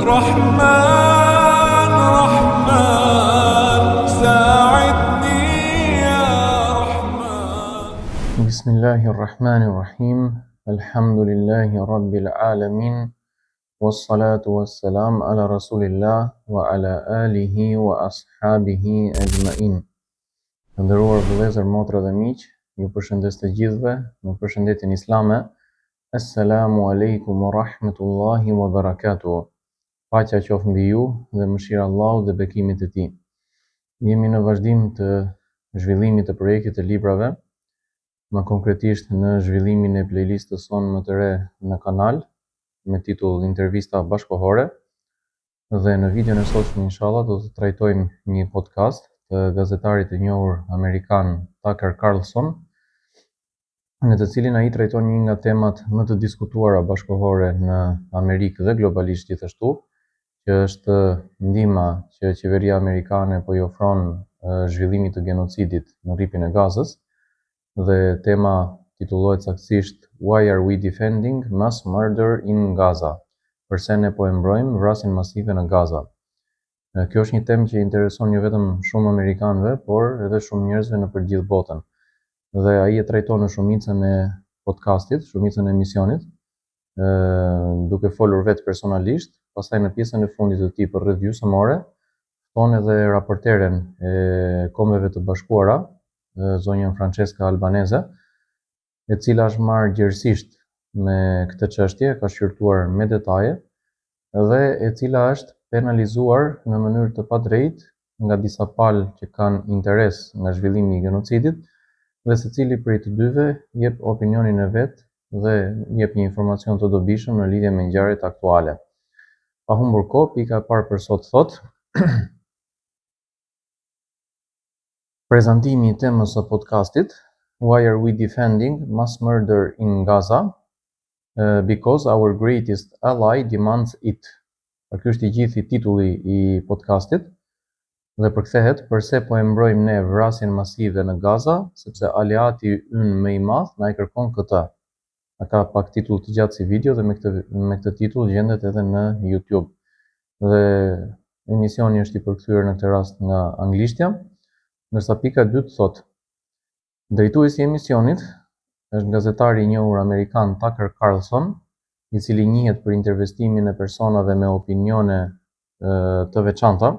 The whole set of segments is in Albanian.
رحمن رحمن ساعدني يا رحمن. بسم الله الرحمن الرحيم. الحمد لله رب العالمين والصلاة والسلام على رسول الله وعلى آله وأصحابه أجمعين. Nderuar vëllezër, motra dhe miq, ju përshëndes të gjithëve me përshëndetjen islame. Assalamu alaikum wa rahmatullahi wa barakatuh. Paqja qoftë mbi ju dhe mëshira e Allahut dhe bekimet e tij. Jemi në vazhdim të zhvillimit të projektit të librave, më konkretisht në zhvillimin e playlistës sonë më të re në kanal me titull Intervista bashkohore, dhe në videon e sotshëm inshallah do të trajtojmë një podcast të gazetarit të njohur amerikan Tucker Carlson, në të cilin ai trajton një nga temat më të diskutuara bashkohore në Amerikë dhe globalisht gjithashtu, që është ndihma që qeveria amerikane po i ofron zhvillimit të genocidit në rripin e Gazës, dhe tema titullohet saktësisht Why are we defending mass murder in Gaza? Përse ne po e mbrojmë vrasjen masive në Gaza? Kjo është një temë që intereson jo vetëm shumë amerikanëve, por edhe shumë njerëzve në për gjithë botën. Dhe ai e trajton në shumicën e podcastit, shumicën e emisionit, duke folur vetë personalisht. Pastaj në pjesën e fundit të tij për rreth gjysmore, fton edhe raporteren e Kombeve të Bashkuara, zonjën Francesca Albanese, e cila është marrë gjerësisht me këtë çështje, ka shqyrtuar me detaje dhe e cila është penalizuar në mënyrë të padrejtë nga disa palë që kanë interes nga zhvillimi i genocidit, dhe secili prej të dyve jep opinionin e vet dhe jep një informacion të dobishëm në lidhje me ngjarjet aktuale. Pa humbur kohë, pika e parë për sot thotë prezantimi i temës së podcastit Why are we defending mass murder in Gaza? Because our greatest ally demands it. Ky është i gjithë titulli i podcastit dhe përkthehet përse po e mbrojmë ne vrasjen masive në Gaza, sepse aleati ynë më i madh na e kërkon këtë. Ka pak titull të gjatë si video dhe me këtë titull gjendet edhe në YouTube. Dhe emisioni është i përkthyer në këtë rast nga anglishtja, ndërsa pika e dytë thotë drejtuesi i emisionit është gazetari i njohur amerikan Tucker Carlson, i cili njihet për intervistimin e personave me opinione të veçanta,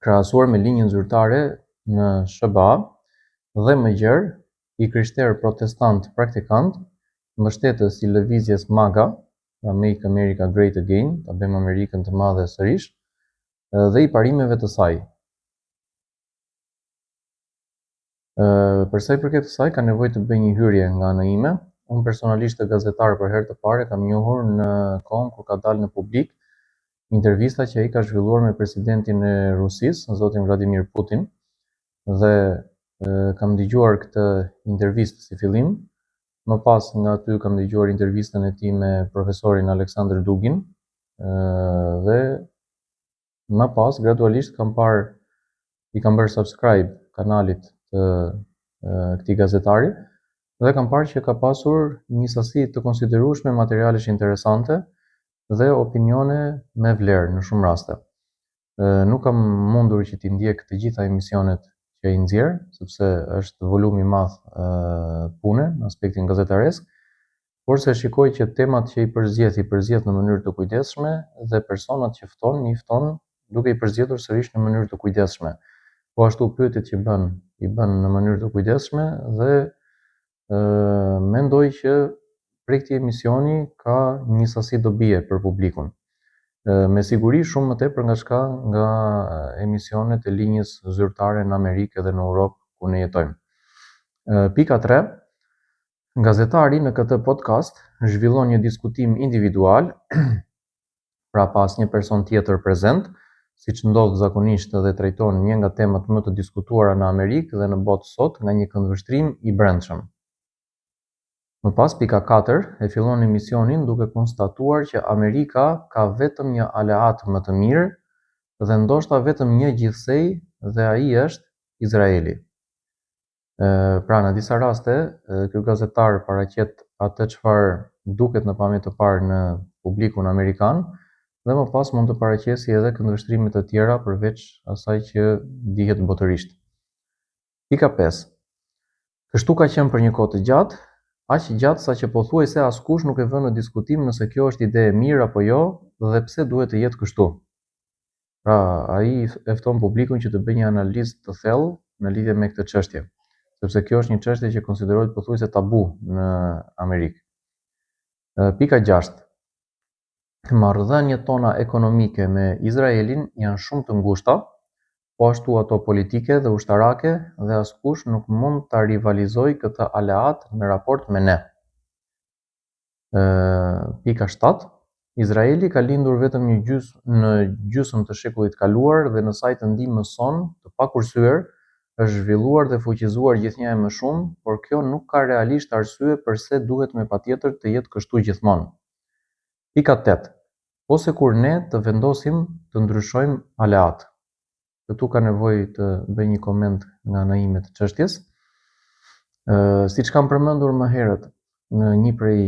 krahasuar me linjën zyrtare në SBA, dhe më gjerë i krishterë protestant praktikant, mbështetës i lëvizjes MAGA, Make America Great Again, ta bëjmë Amerikën të madhe sërish, dhe i parimeve të saj. Për sa i përket kësaj, ka nevojë të bëj një hyrje nga ana ime. Unë personalisht e gazetar për herë të parë kam njohur në kohën kur ka dalë në publik intervista që ai ka zhvilluar me presidentin e Rusisë, zotin Vladimir Putin, dhe kam dëgjuar këtë intervistë si fillim. Më pas nga aty kam dëgjuar intervistën e tij me profesorin Aleksandr Dugin, dhe më pas gradualisht i kam bërë subscribe kanalit të këtij gazetari dhe kam parë që ka pasur një sasi të konsiderueshme materialesh interesante dhe opinione me vlerë në shumë raste. Nuk kam mundur që t'i ndjek të gjitha emisionet që ai nxjerr, sepse është volum i madh pune në aspektin gazetaresk, por se shikoj që temat që i përzjedh në mënyrë të kujdesshme dhe personat që fton duke i përzgjedhur sërish në mënyrë të kujdesshme. Po ashtu pyetjet që i bën në mënyrë të kujdesshme dhe mendoj që prej këtij emisioni ka një sasi dobie për publikun. Me siguri shumë më tepër nga emisionet e linjës zyrtare në Amerikë dhe në Europë ku ne jetojmë. Pika 3. Gazetari në këtë podcast zhvillon një diskutim individual, pra pas një person tjetër prezent, siç ndodh zakonisht dhe trajton një nga temat më të diskutuara në Amerikë dhe në botë sot nga një këndvështrim i brendshëm. Më pas, pika 4, e fillon emisionin duke konstatuar që Amerika ka vetëm një aleat më të mirë dhe ndoshta vetëm një gjithsej, dhe ai është Izraeli. Pra në disa raste, ky gazetar paraqet atë çfarë duket në pamje të parë në publikun amerikan dhe më pas mund të paraqesi edhe këndvështrime të tjera përveç asaj që dihet botërisht. Pika 5. Kështu ka qenë për një kohë të gjatë, aq gjatë sa që pothuajse askush nuk e vënë në diskutim nëse kjo është ide e mirë apo jo dhe pse duhet të jetë kështu. Pra, ai e fton publikun që të bëjë një analizë të thellë në lidhje me këtë çështje, sepse kjo është një çështje që konsiderohet pothuajse tabu në Amerikë. Pika 6. Marrëdhëniet tona ekonomike me Izraelin janë shumë të ngushta, po ashtu ato politike dhe ushtarake dhe askush nuk mund ta rivalizojë këtë aleat në raport me ne. Pika 7. Izraeli ka lindur vetëm në gjysmë të shekullit kaluar dhe në saj të ndihmës son të pakursyer është zhvilluar dhe fuqizuar gjithnjëherë më shumë, por kjo nuk ka realisht arsye pse duhet me patjetër të jetë kështu gjithmonë. Pika 8. Ose kur ne të vendosim të ndryshojmë aleat. Këtu ka nevojë të bëj një koment nga ana ime të çështjes. Siç kam përmendur më herët në një prej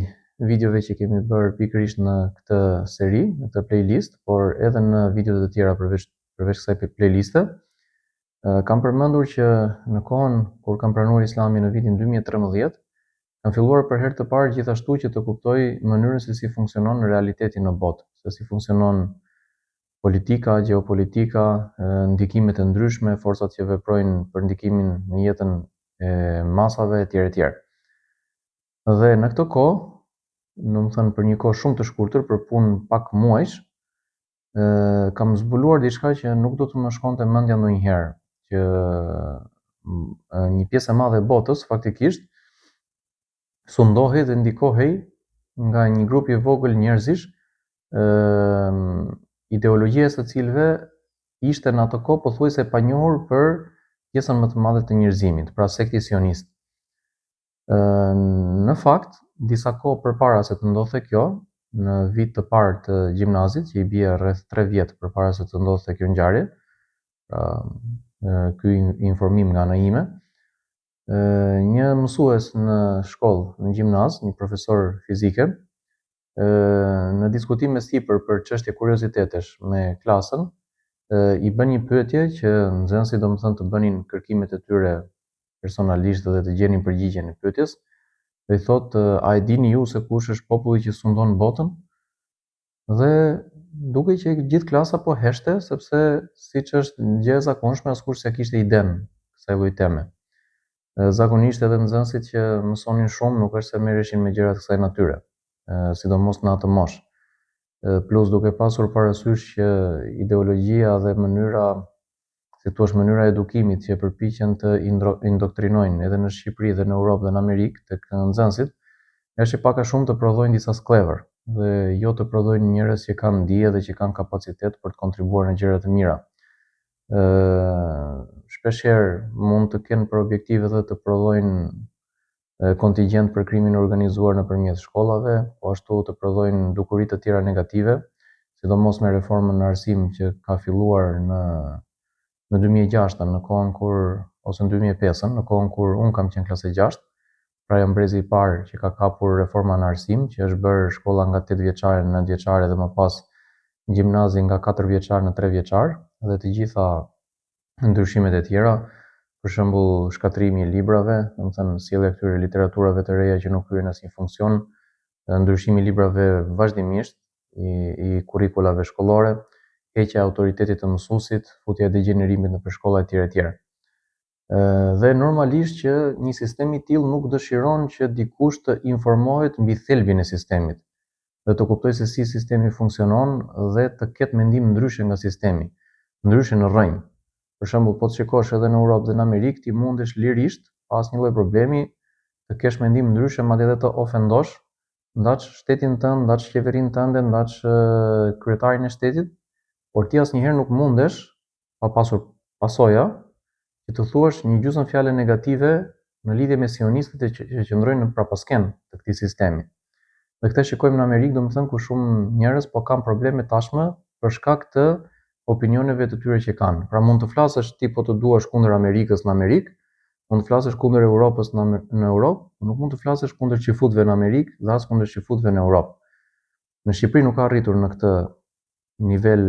videove që kemi bërë pikërisht në këtë seri, në këtë playlist, por edhe në videot e tjera përveç kësaj playliste, kam përmendur që në kohën kur kam pranuar Islamin në vitin 2013, kam filluar për herë të parë gjithashtu që të kuptoj mënyrën se si funksionon në realiteti në botë, se si funksionon politika, gjeopolitika, ndikimet e ndryshme, forcat që veprojnë për ndikimin në jetën e masave etj. etj. Dhe në këtë kohë, domethënë për një kohë shumë të shkurtër, për punë pak muajsh, kam zbuluar diçka që nuk do të më shkonte mendja ndonjëherë, që një pjesë e madhe e botës faktikisht sundohej dhe ndikohej nga një grup i vogël njerëzish, ideologjia së cilëve ishte në atë kohë pothuajse e panjohur për pjesën më të madhe të njerëzimit, pra sekti sionist. Në fakt, disa kohë përpara se të ndodhte kjo, në vit të parë të gjimnazit, që i bie rreth 3 vjet përpara se të ndodhte kjo ngjarje, pra ky informim nga ana ime, një mësues në shkollë, në gjimnaz, një profesor fizike, në diskutime sipër për çështje kuriozitetesh me klasën, i bën një pyetje që nxënësit domethënë të bënin kërkimet e tyre personalisht dhe të gjenin përgjigjen e pyetjes, dhe i thotë, a e dini ju se kush është populli që sundon botën? Dhe duke që gjithë klasa po heshte, sepse siç është gjë e zakonshme, askush s'ia kishte iden kësaj lloj teme. Zakonisht edhe nxënësit që mësonin shumë nuk është se merreshin me gjëra të kësaj natyre, sidomos në atë moshë. Plus duke pasur parasysh që ideologjia dhe mënyra e edukimit që përpiqen të indoktrinojnë edhe në Shqipëri dhe në Europë dhe në Amerikë tek nxënësit, është pak a shumë të prodhojnë disa sklever dhe jo të prodhojnë njerëz që kanë dije dhe që kanë kapacitet për të kontribuar në gjëra të mira. Shpeshherë mund të kenë për objektiv edhe të prodhojnë kontingjent për krimin organizuar nëpërmjet shkollave, po ashtu të prodhojnë dukuri të tjera negative, sidomos me reformën në arsim që ka filluar në 2006 në kohën kur, ose në 2005, në kohën kur unë kam qenë klase 6, pra jam brezi i parë që ka kapur reforma në arsim, që është bërë shkolla nga 8 vjeçare në 9 vjeçare dhe më pas gjimnazi nga 4 vjeçar në 3 vjeçar, dhe të gjitha ndryshimet e tjera, për shembull shkatrimi i librave, domethënë sjellja këtyre literaturave të reja që nuk kryen asnjë funksion, ndryshimi i librave vazhdimisht, i kurrikulave shkollore, heqja e autoritetit të mësuesit, futja e degenerimit nëpër shkolla etj. etj. Dhe normalisht që një sistem i tillë nuk dëshiron që dikush të informohet mbi thelbin e sistemit dhe të kuptojë se si sistemi funksionon dhe të ketë mendim ndryshe nga sistemi, ndryshe në rrënjë. Për shembull, po të shikosh edhe në Europë dhe në Amerikë, ti mundesh lirisht, pa asnjë lloj problemi, të kesh mendim ndryshe, madje edhe të ofendosh, ndaç shtetin tënd, ndaç qeverinë tënde, ndaç kryetarin e shtetit, por ti asnjëherë nuk mundesh, pa pasur pasoja, që të thuash një gjysmë fjale negative në lidhje me sionistët që qëndrojnë në prapasken të këtij sistemi. Dhe këtë shikojmë në Amerikë, domethënë ku shumë njerëz po kanë probleme tashmë për shkak të opinioneve të tyre që kanë. Pra mund të flasësh ti po të duash kundër Amerikës në Amerikë, mund të flasësh kundër Europës në Europë, nuk mund të flasësh kundër çifutëve në Amerikë dhe as kundër çifutëve në Europë. Në Shqipëri nuk ka arritur në këtë nivel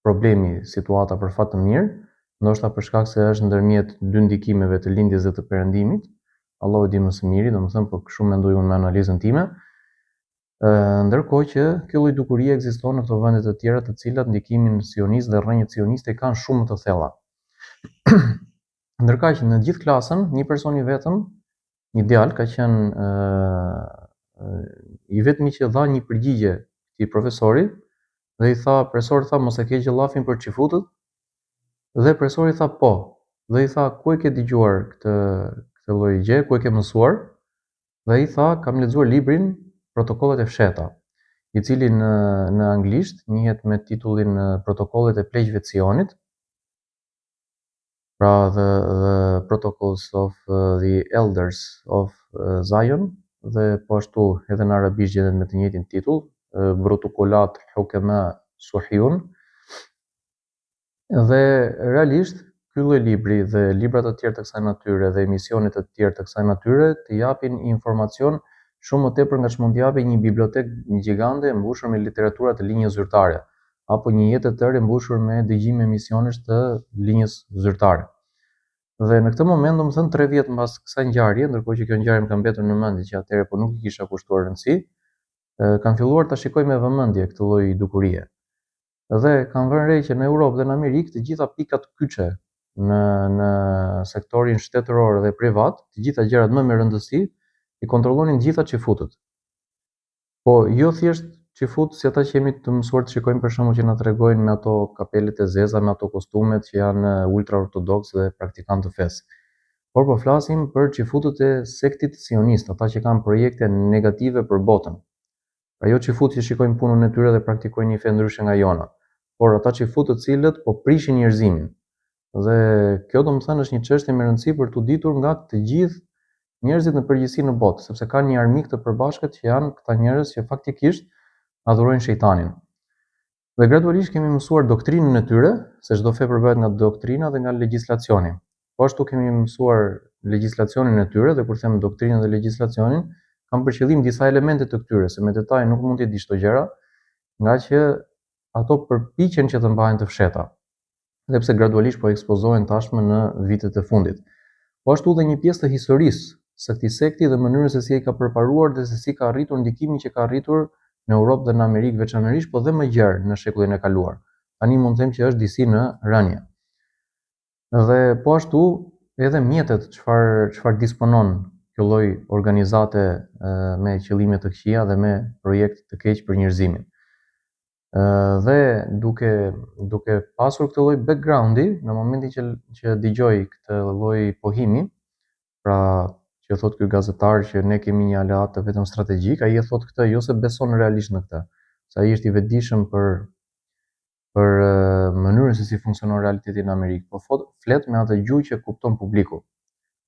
problemi situata për fat të mirë, ndoshta për shkak se është ndërmjet dy ndikimeve të lindjes dhe të perëndimit. Allahu di më së miri, domethënë, po kështu mendoj unë me analizën time. Ndërkohë që kjo lloj dukurie ekziston në këto vende të tjera, të cilat ndikimin sionist dhe rrënjët sioniste kanë shumë të thella. Ndërkaq në gjithë klasën, një person i vetëm, një djalë ka qenë i vetmi që dha një përgjigje këtij profesori dhe i tha, profesori tha, mos e ke gjallafin për çifutët? Dhe profesori tha po. Dhe i tha, ku e ke dëgjuar këtë lloj gjë, ku e ke mësuar? Dhe i tha, kam lexuar librin Protokollet e fshehta, i cili në anglisht njihet me titullin Protokollet e pleqjve të Sionit, pra the Protocols of the Elders of Zion, dhe po ashtu edhe në arabisht gjendet me të njëjtin titull, Protokollat Hukama Suhjun. Dhe realisht ky lloj libri dhe libra të tjerë të kësaj natyre dhe emisionet të tjerë të kësaj natyre të japin informacion shumë më tepër nga ç'mund t'japë një bibliotekë gjigande e mbushur me literatura të linjës zyrtare, apo një jetë e tërë e mbushur me dëgjime emisionesh të linjës zyrtare. Dhe në këtë moment, domethënë 3 vjet mbas kësaj ngjarje, ndërkohë që kjo ngjarje më ka mbetur në mendje që atëherë po nuk i kisha kushtuar rëndësi, kam filluar ta shikoj me vëmendje këtë lloj dukurie. Dhe kam vënë re që në Europë dhe në Amerikë të gjitha pikat kyçe në sektorin shtetëror dhe privat, të gjitha gjërat më me rëndësi i kontrollonin gjitha çifutët. Po jo thjesht çifut si ata që jemi të mësuar të shikojmë për shembull që na tregojnë me ato kapelet e zeza, me ato kostumet që janë ultra ortodoks dhe praktikantë të fesë. Por po flasim për çifutët e sektit sionist, ata që kanë projekte negative për botën. Pra jo çifut që shikojnë punën e tyre dhe praktikojnë një fe ndryshe nga jona, por ata çifut të cilët po prishin njerëzimin. Dhe kjo domethënë është një çështje me rëndësi për t'u ditur nga të gjithë njerëzit në përgjithësi në botë, sepse kanë një armik të përbashkët që janë këta njerëz që faktikisht adhurojnë shejtanin. Dhe gradualisht kemi mësuar doktrinën e tyre, se çdo fe përbëhet nga doktrina dhe nga legjislacioni. Po ashtu kemi mësuar legjislacionin e tyre, dhe kur them doktrinën dhe legjislacionin, kam për qëllim disa elemente të këtyre, se me detaj nuk mund t'i di çdo gjëra, nga që ato përpiqen që të mbahen të fshehta, dhe pse gradualisht po ekspozohen tashmë në vitet e fundit. Po ashtu dhe një pjesë të historisë së këtij sekti dhe mënyrës se si ai ka përparuar dhe se si ka arritur ndikimin që ka arritur në Europë dhe në Amerikë veçanërisht, po dhe më gjerë në shekullin e kaluar. Tani mund të them që është disi në rënje. Dhe po ashtu edhe mjetet çfarë disponon kjo lloj organizate me qëllime të këqija dhe me projekt të keq për njerëzimin. Dhe duke pasur këtë lloj backgroundi, në momentin që dëgjoj këtë lloj pohimi, pra që thot ky gazetar që ne kemi një aleat të vetëm strategjik, ai e thot këtë jo se beson realisht në këtë, se ai është i vetëdijshëm për mënyrën se si funksionon realiteti në Amerikë, po flet me atë gjuhë që kupton publiku.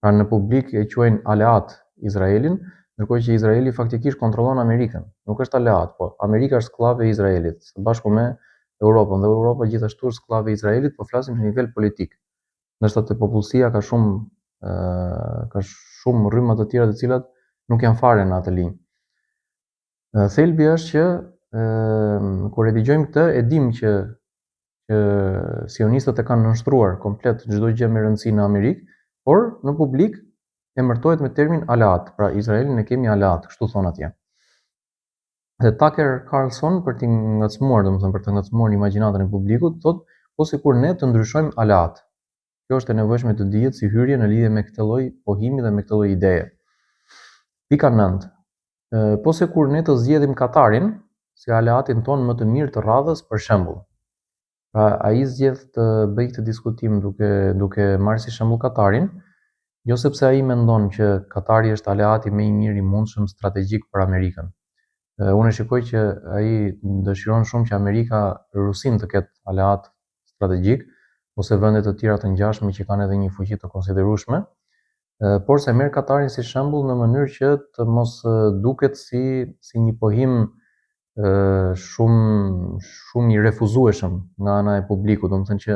Pra në publik e quajnë aleat Izraelin, ndërkohë që Izraeli faktikisht kontrollon Amerikën. Nuk është aleat, po Amerika është skllave e Izraelit, së bashku me Europën, dhe Europa gjithashtu është skllave e Izraelit, po flasim në nivel politik. Ndërsa te popullsia ka shumë rrymë të tjera të cilat nuk janë fare në atë linjë. Thelbi është që kur e dëgjojmë këtë, e dim që sionistët e kanë nënshtruar komplet çdo gjë me rëndësi në Amerikë, por në publik emërtohet me termin aleat, pra Izraelin e kemi aleat, kështu thon atje. Dhe Tucker Carlson, për të ngacmuar imagjinatën e publikut, thotë po sikur ne të ndryshojmë aleat. Kjo është e nevojshme të dihet si hyrje në lidhje me këtë lloj pohimi dhe me këtë lloj ideje. Pika 9. Po sikur ne të zgjedhim Katarin si aleatin ton më të mirë të radhës, për shembull. Pra ai zgjedh të bëjë këtë diskutim duke marrë si shembull Katarin, jo sepse ai mendon që Katari është aleati më i mirë i mundshëm strategjik për Amerikën. Unë shikoj që ai dëshiron shumë që Amerika Rusin të ketë aleat strategjik, ose vende të tjera të ngjashme që kanë edhe një fuqi të konsiderueshme, por se merr Katarin si shembull në mënyrë që të mos duket si një pohim shumë i refuzueshëm nga ana e publikut, domethënë që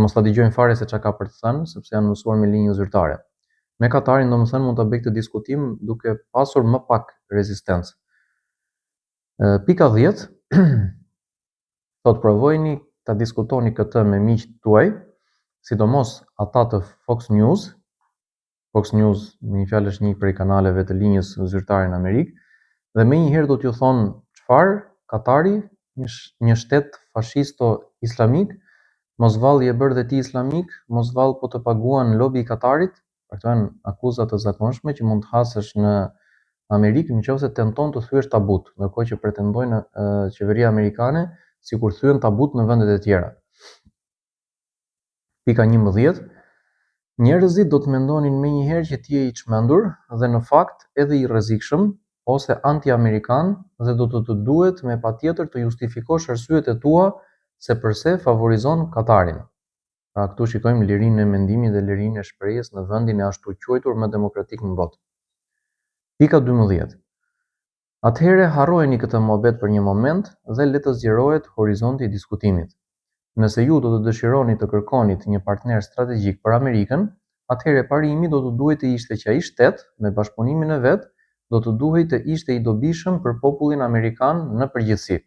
mos ta dëgjojnë fare se çka ka për të thënë, sepse janë mësuar me linjën zyrtare. Me Katarin domethënë mund ta bëj këtë diskutim duke pasur më pak rezistencë. Pika 10, thot provojini ta diskutoni këtë me miqtë tuaj, sidomos ata të Fox News. Fox News, me një fjalë, është një prej kanaleve të linjës zyrtare në Amerikë, dhe me njëherë do t'ju thonë çfarë Katari, një shtet fashisto-islamik, mos vallë je bërë dhe ti islamik, mos vallë po të paguan lobi i Katarit. Këto janë akuza të zakonshme që mund të hasësh në Amerikë nëse tenton të thyesh tabut, ndërkohë që pretendojnë qeveria amerikane sikur thyen tabut në vendet e tjera. Pika 11. Njerëzit do të mendonin menjëherë që ti je i çmendur dhe në fakt edhe i rrezikshëm ose anti-amerikan dhe do të duhet me patjetër të justifikosh arsyet e tua se pse favorizon Katarin. Pra këtu shikojmë lirinë e mendimit dhe lirinë e shprehjes në vendin e ashtu quajtur më demokratik në botë. Pika 12. Atëherë harrojeni këtë mohabet për një moment dhe le të zgjerohet horizonti i diskutimit. Nëse ju do të dëshironi të kërkonit një partner strategjik për Amerikën, atëherë parimi do të duhet të ishte që ai shtet, me bashkëpunimin e vet, do të duhet të ishte i dobishëm për popullin amerikan në përgjithësi.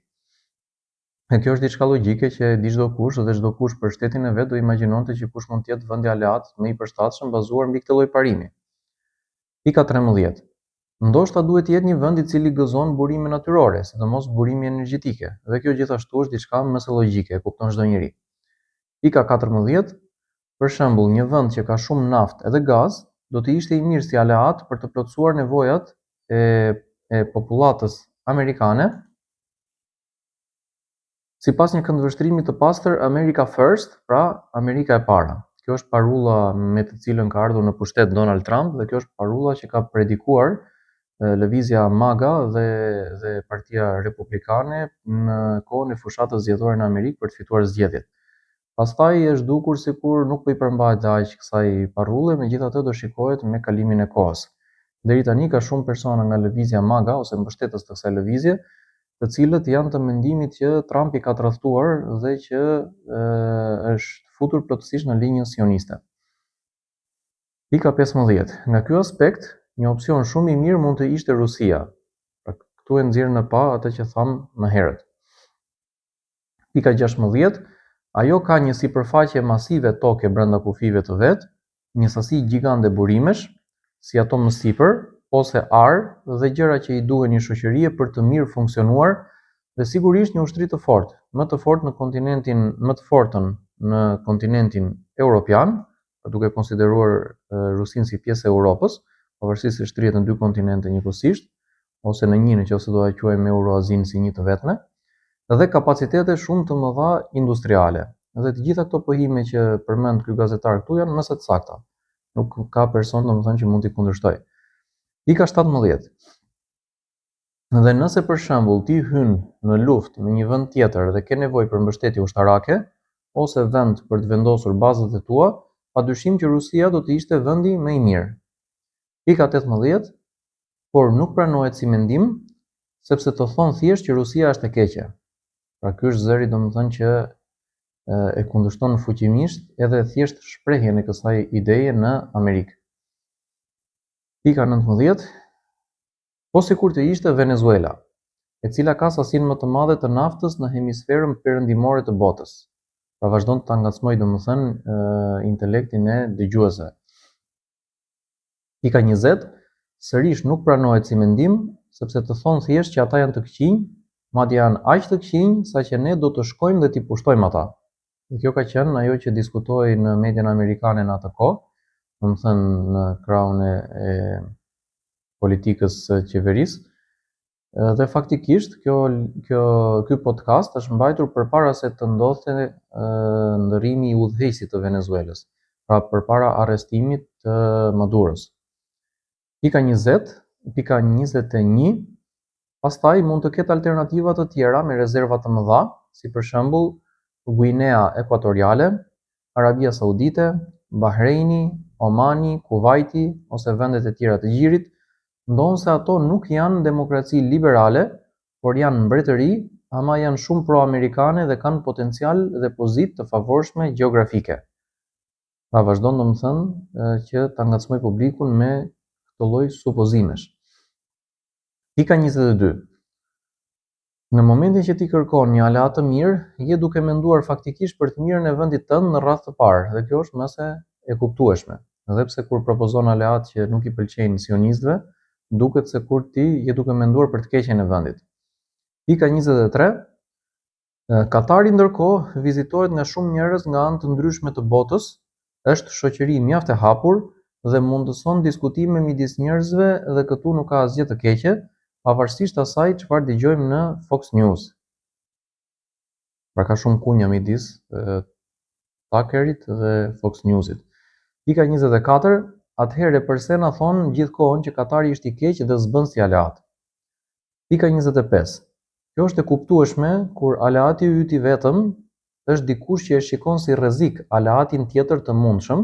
E kjo është diçka logjike që di çdo kush dhe çdo kush për shtetin e vet do imagjinonte që kush mund të jetë vendi aleat më i përshtatshëm bazuar mbi këtë lloj parimi. Pika 13. Ndoshta duhet të jetë një vend i cili gëzon burime natyrore, sidomos burime energjetike, dhe kjo gjithashtu është diçka më se logjike, e kupton çdo njeri. Pika 14. Për shembull, një vend që ka shumë naftë edhe gaz do të ishte i mirë si aleat për të plotësuar nevojat e popullatës amerikane. Sipas një këndvështrimi të pastër, America First, pra Amerika e para. Kjo është parulla me të cilën ka ardhur në pushtet Donald Trump dhe kjo është parulla që ka predikuar lëvizja MAGA dhe Partia Republikane në kohën e fushatës zgjedhore në Amerikë për të fituar zgjedhjet. Pastaj është dukur sikur nuk po i përmbahet aq kësaj parrulle, megjithatë do shikohet me kalimin e kohës. Deri tani ka shumë persona nga lëvizja MAGA ose mbështetës të kësaj lëvizje, të cilët janë të mendimit që Trump i ka tradhtuar dhe që është futur plotësisht në linjën sioniste. Pika 15. Nga ky aspekt, një opsion shumë i mirë mund të ishte Rusia. Pra këtu e nxjerr në pa atë që tham më herët. Pika 16. Ajo ka një sipërfaqe masive toke brenda kufive të vet, një sasi gjigande burimesh, si ato më sipër, ose arë dhe gjëra që i duhen një shoqërie për të mirë funksionuar, dhe sigurisht një ushtri të fortë, më të fortë më të fortën në kontinentin europian, duke konsideruar Rusinë si pjesë e Europës, pavarësisht se shtrihet në dy kontinente njëkohësisht, ose në një nëse do ta quajmë Euroazinë si një të vetme, dhe kapacitete shumë të mëdha industriale. Dhe të gjitha këto pohime që përmend ky gazetar këtu janë më së sakta. Nuk ka person domethënë që mund t'i kundërshtoj. Pika 17. Dhe nëse për shembull ti hyn në luftë me një vend tjetër dhe ke nevojë për mbështetje ushtarake ose vend për të vendosur bazat e tua, padyshim që Rusia do të ishte vendi më i mirë. Pika 18. Por nuk pranohet si mendim, sepse të thonë thjesht që Rusia është e keqe. Pra ky është zëri domethënë që e kundërshton fuqimisht edhe thjesht shprehjen e kësaj ideje në Amerikë. Pika 19. Po sikur të ishte Venezuela, e cila ka sasinë më të madhe të naftës në hemisferën perëndimore të botës. Pra vazhdon të ngacmoj domethënë intelektin e dëgjuesve. Pika 20. Sërish nuk pranohet si mendim, sepse të thonë thjesht që ata janë të këqinj, madje janë aq të këqinj saqë ne do të shkojmë dhe t'i pushtojmë ata. Dhe kjo ka qenë ajo që diskutohej në median amerikane në atë kohë, domethënë në krahun e politikës së qeverisë. Dhe faktikisht ky podcast është mbajtur përpara se të ndodhte ndërrimi i udhëheqësit të Venezuelës, pra përpara arrestimit të Maduros. Pika 20, pika 21, pastaj mund të ketë alternativa të tjera me rezerva të mëdha, si për shembull Guinea Ekuatoriale, Arabia Saudite, Bahreini, Omani, Kuvaiti ose vendet e tjera të gjirit, ndonse ato nuk janë demokraci liberale, por janë mbretëri, ama janë shumë pro-amerikane dhe kanë potencial dhe pozitë të favorshme gjeografike. Pra vazhdon domethënë që ta ngacmoj publikun me këtë lloj supozimesh. Pika 22. Në momentin që ti kërkon një aleat të mirë, je duke menduar faktikisht për të mirën e vendit tënd në radhë të parë, dhe kjo është mëse e kuptueshme. Edhe pse kur propozon aleat që nuk i pëlqejnë sionistëve, duket se kur ti je duke menduar për të keqen e vendit. Pika 23. Katari ndërkohë vizitohet nga shumë njerëz nga anë të ndryshme të botës, është shoqëri mjaft e hapur dhe mundëson diskutime midis njerëzve dhe këtu nuk ka asgjë të keqe, pavarësisht asaj çfarë dëgjojmë në Fox News. Pra ka shumë kunja midis Tuckerit dhe Fox Newsit. Pika 24. Atëherë pse na thonë gjithkohon që Katari është i keq dhe s'bën si aleat. Pika 25. Kjo është e kuptueshme kur aleati yt i vetëm është dikush që e shikon si rrezik aleatin tjetër të mundshëm,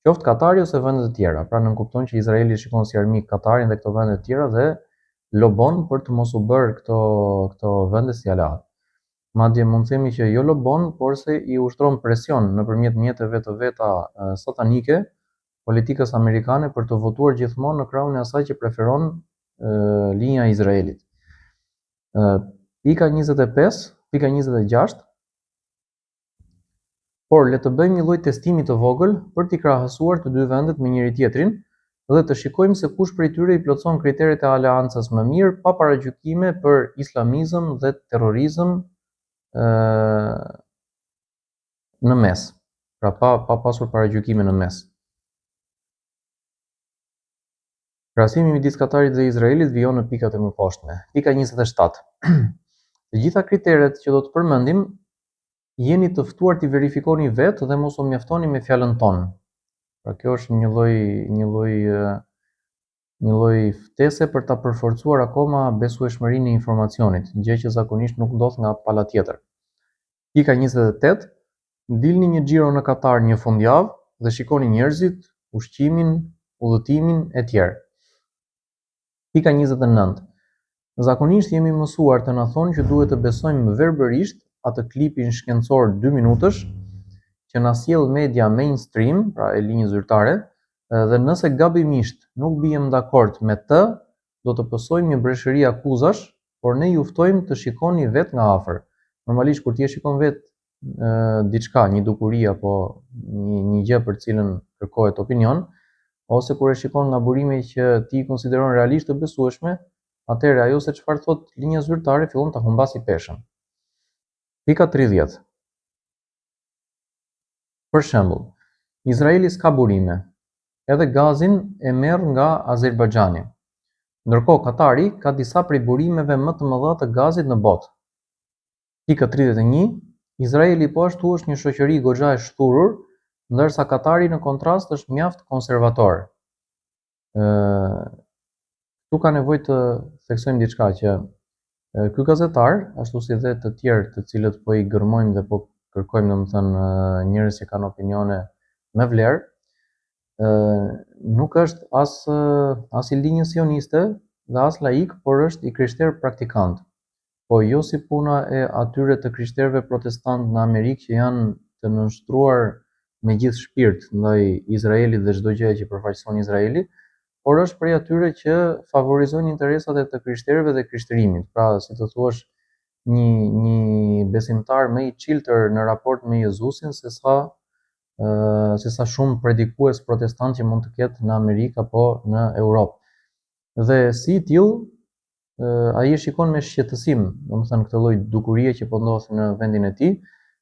qoftë Katari ose vende të tjera. Pra nënkupton që Izraeli shikon si armik Katarin dhe këto vende të tjera dhe lobon për të mos u bërë këto vende si aleat. Madje mund të themi që jo lobon, por se i ushtron presion nëpërmjet mjeteve të veta satanike politikës amerikane për të votuar gjithmonë në krahun e asaj që preferon linja e Izraelit. Pika 25, pika 26. Por le të bëjmë një lloj testimi të vogël për t'i krahasuar të dy vendet me njëri tjetrin dhe të shikojmë se kush prej tyre i plotson kriteret e aleancës më mirë pa paragjykime për islamizëm dhe terrorizëm në mes. Pra pa pasur paragjykime në mes. Krahasimi midis Katarit dhe Izraelit vijon në pikat e mëposhtme. Pika 27. Të gjitha kriteret që do të përmendim jeni të ftuar t'i verifikoni vetë dhe mos u mjaftoni me fjalën tonë. Pra kjo është një lloj ftese për ta përforcuar akoma besueshmërinë e informacionit, gjë që zakonisht nuk ndodh nga pala tjetër. Pika 28. Dilni një xhiro në Katar një fundjavë dhe shikoni njerëzit, ushqimin, udhëtimin e tjerë. Pika 29. Zakonisht jemi mësuar të na thonë që duhet të besojmë verbërisht atë klipin shkencor 2 minutësh që na sjell media mainstream, pra e linjë zyrtare, dhe nëse gabimisht nuk bijem dakord me të, do të pësojmë një breshëri akuzash, por ne ju ftojmë të shikoni vetë nga afër. Normalisht kur ti e shikon vetë diçka, një dukuri apo një gjë për cilën kërkohet opinion, ose kur e shikon nga burime që ti konsideron realisht të besueshme, atëherë ajo se çfarë thot linja zyrtare fillon ta humbasi peshën. Pika 30. Për shembull, Izraeli s'ka burime, edhe gazin e merr nga Azerbajxhani. Ndërkohë Katari ka disa prej burimeve më të mëdha të gazit në botë. Pika 31. Izraeli po ashtu është një shoqëri goxha e shturur, ndërsa Katari në kontrast është mjaft konservator. Tu ka nevojë të theksojmë diçka që ky gazetar, ashtu si dhe të tjerë të cilët po i gërmojmë dhe po kërkojmë domethënë njerëz që kanë opinione me vlerë, nuk është as i linjës sioniste dhe as laik, por është i krishterë praktikant. Po jo si puna e atyre të krishterëve protestant në Amerikë që janë të nënshtruar me gjithë shpirt ndaj Izraelit dhe çdo gjë që përfaqëson Izraeli, por është prej atyre që favorizojnë interesat e të krishterëve dhe krishtërimit. Pra, si të thuash, një besimtar më i çiltër në raport me Jezusin se sa shumë predikues protestant që mund të ketë në Amerikë apo në Europë. Dhe si i tillë, ai e shikon me shqetësim, domethënë këtë lloj dukurie që po ndodh në vendin e tij,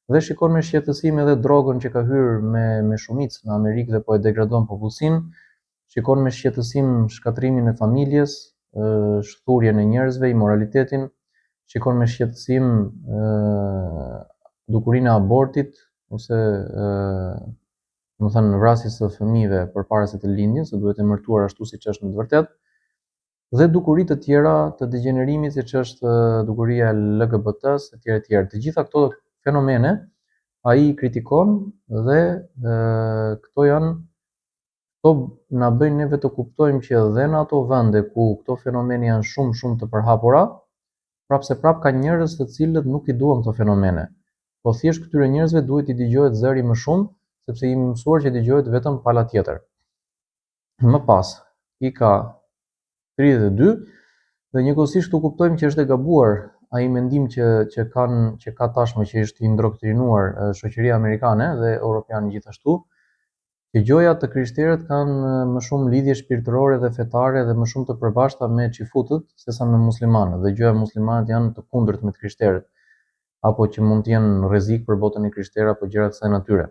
dhe shikon me shqetësim edhe drogën që ka hyrë me shumicë në Amerikë dhe po e degradon popullsinë, shikon me shqetësim shkatrimin e familjes, shturjen e njerëzve, imoralitetin, shikon me shqetësim dukurinë e abortit ose domethënë vrasjes së fëmijëve përpara se të lindjen, se duhet emërtuar ashtu siç është në të vërtetë, dhe dukuri të tjera të degenerimit siç është dukuria e LGBT-s etj. Të gjitha këto fenomene ai i kritikon dhe këto na bëjnë neve të kuptojmë që edhe në ato vende ku këto fenomene janë shumë të përhapura, prapse prap ka njerëz të cilët nuk i duan këto fenomene. Po thjesht këtyre njerëzve duhet i dëgjohet zëri më shumë, sepse jemi mësuar që dëgjohet vetëm pala tjetër. Më pas, pika 32, dhe njëkohësisht u kuptojmë që është e gabuar ai mendim që ka tashmë që është indoktrinuar shoqëria amerikane dhe europianë gjithashtu, që gjoja të krishterët kanë më shumë lidhje shpirtërore dhe fetare dhe më shumë të përbashkëta me xifutët sesa me muslimanët, dhe gjoja muslimanët janë të kundërt me krishterët, apo që mund të jenë rrezik për botën e krishterë apo gjëra të kësaj natyre.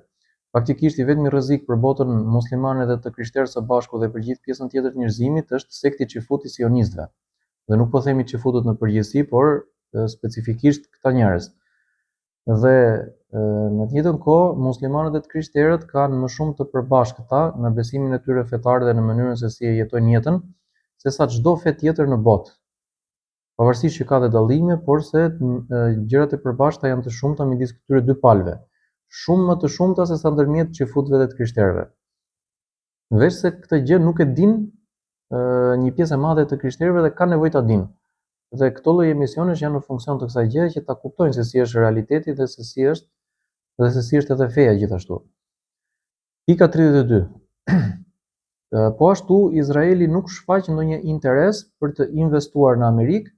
Faktikisht i vetmi rrezik për botën muslimane dhe të krishterëve së bashku dhe për gjithë pjesën tjetër të njerëzimit është sekti xifuti sionistëve. Dhe nuk po themi xifutët në përgjithësi, por specifikisht këta njerëz. Dhe në të njëjtën kohë muslimanët dhe të krishterët kanë më shumë të përbashkëta në besimin e tyre fetar dhe në mënyrën se si e jetojnë jetën, sesa çdo fe tjetër në botë. Pavarësisht që ka dhe dallime, por se gjërat e përbashkëta janë të shumta midis këtyre dy palëve. Shumë më të shumta se sa ndërmjet xifutëve dhe të krishterëve. Veç se këtë gjë nuk e din një pjesë e madhe të krishterëve dhe ka nevojë ta dinë. Dhe këto lloj emisionesh janë në funksion të kësaj gjëje që ta kuptojnë se si është realiteti dhe se si është edhe feja gjithashtu. Pika 32. Po ashtu Izraeli nuk shfaq ndonjë interes për të investuar në Amerikë,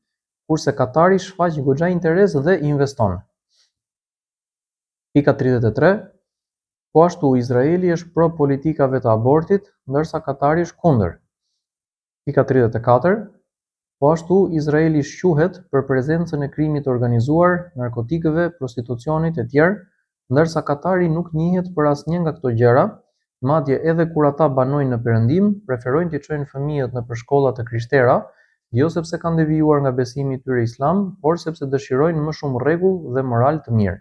kurse Katari shfaq goxha interes dhe investon. Pika 33. Po ashtu Izraeli është pro politikave të abortit, ndërsa Katari është kundër. Pika 34. Po ashtu Izraeli shquhet për prezencën e krimit të organizuar, narkotikëve, prostitucionit e tjerë, ndërsa Katari nuk njihet për asnjë nga këto gjëra, madje edhe kur ata banojnë në Perëndim, preferojnë t'i çojnë fëmijët nëpër shkolla të krishtera, jo sepse kanë devijuar nga besimi i tyre islam, por sepse dëshirojnë më shumë rregull dhe moral të mirë.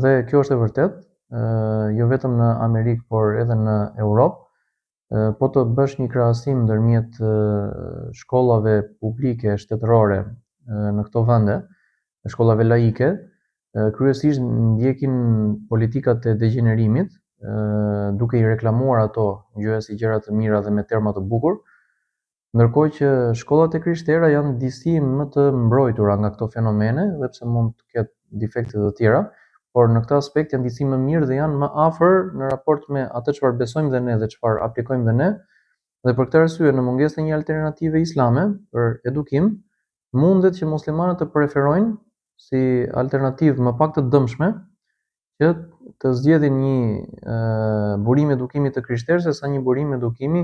Dhe kjo është e vërtet, jo vetëm në Amerikë, por edhe në Europë. Po të bësh një krahasim ndërmjet shkollave publike shtetërore në këto vende, shkollave laike, kryesisht ndjekin politikat e degenerimit, duke i reklamuar ato gjëra si gjëra të mira dhe me terma të bukur, ndërkohë që shkollat e krishtera janë disi më të mbrojtura nga këto fenomene, dhe pse mund të ketë defekte të tjera, por në këtë aspekt janë disi më mirë dhe janë më afër në raport me atë çfarë besojmë dhe ne dhe çfarë aplikojmë dhe ne. Dhe për këtë arsye, në mungesë të një alternative islame për edukim, mundet që muslimanët të preferojnë si alternativë më pak të dëmshme që të zgjedhin një burim edukimi të krishterë sesa një burim edukimi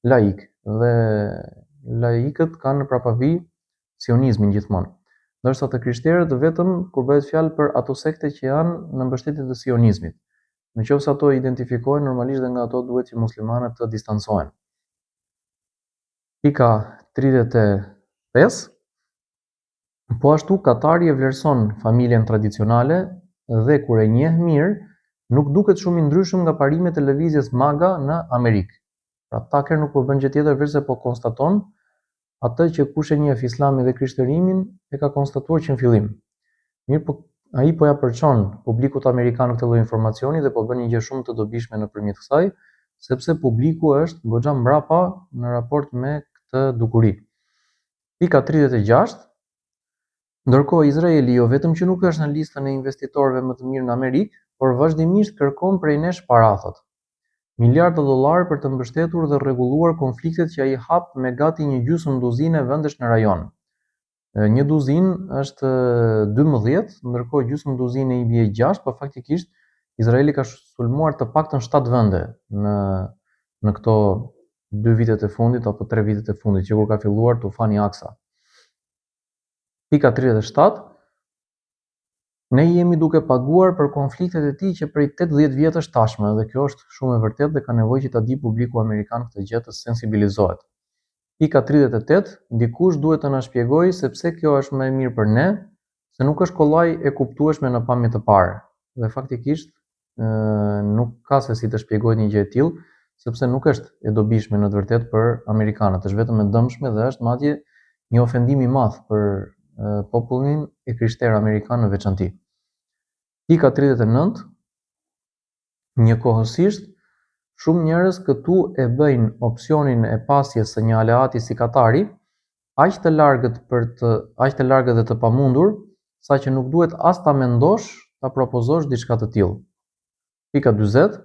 laik. Dhe laikët kanë në prapavi sionizmin gjithmonë, ndërsa të krishterët vetëm kur bëhet fjalë për ato sekte që janë në mbështetje të sionizmit. Nëse ato identifikohen, normalisht dhe nga ato duhet që muslimanët të distancohen. Pika 35. Po ashtu Katari e vlerëson familjen tradicionale dhe kur e njeh mirë, nuk duket shumë i ndryshëm nga parimet e lëvizjes MAGA në Amerikë. Pra Tucker nuk po bën gjë tjetër veç se po konstaton atë që kush e njeh Islamin dhe krishtërimin e ka konstatuar që në fillim. Mirë, po ai po ja përçon publikut amerikan këtë lloj informacioni dhe po bën një gjë shumë të dobishme nëpërmjet kësaj, sepse publiku është goxha mbrapa në raport me këtë dukuri. Pika 36. Ndërkohë Izraeli jo vetëm që nuk është në listën e investitorëve më të mirë në Amerikë, por vazhdimisht kërkon prej nesh para thot. Miliarda dollar për të mbështetur dhe rregulluar konfliktet që ai hap me gati një gjysmë-duzinë vendesh në rajon. Një duzinë është 12, ndërkohë gjysmë-duzinë i bie 6, por faktikisht Izraeli ka sulmuar të paktën 7 vende në këto 2 vitet e fundit apo 3 vitet e fundit, që kur ka filluar tufani Aksa. Pika 37. Ne jemi duke paguar për konfliktet e tij që prej 80 vjetësh tashmë, dhe kjo është shumë e vërtetë dhe ka nevojë që ta di publiku amerikan këtë gjë të sensibilizohet. Pika 38. Dikush duhet të na shpjegojë se pse kjo është më e mirë për ne, se nuk është kollaj e kuptueshme në pamje të parë. Dhe faktikisht nuk ka se si të shpjegohet një gjë e tillë, sepse nuk është e dobishme në të vërtetë për amerikanët, është vetëm e dëmshme dhe është madje një ofendim i madh për popullin e krishterë amerikan në veçanti. Pika 39. Njëkohësisht, shumë njerëz këtu e bëjnë opsionin e pasjes së një aleati si Katari aq të largët dhe të pamundur, saqë nuk duhet as ta mendosh ta propozosh diçka të tillë. Pika 40.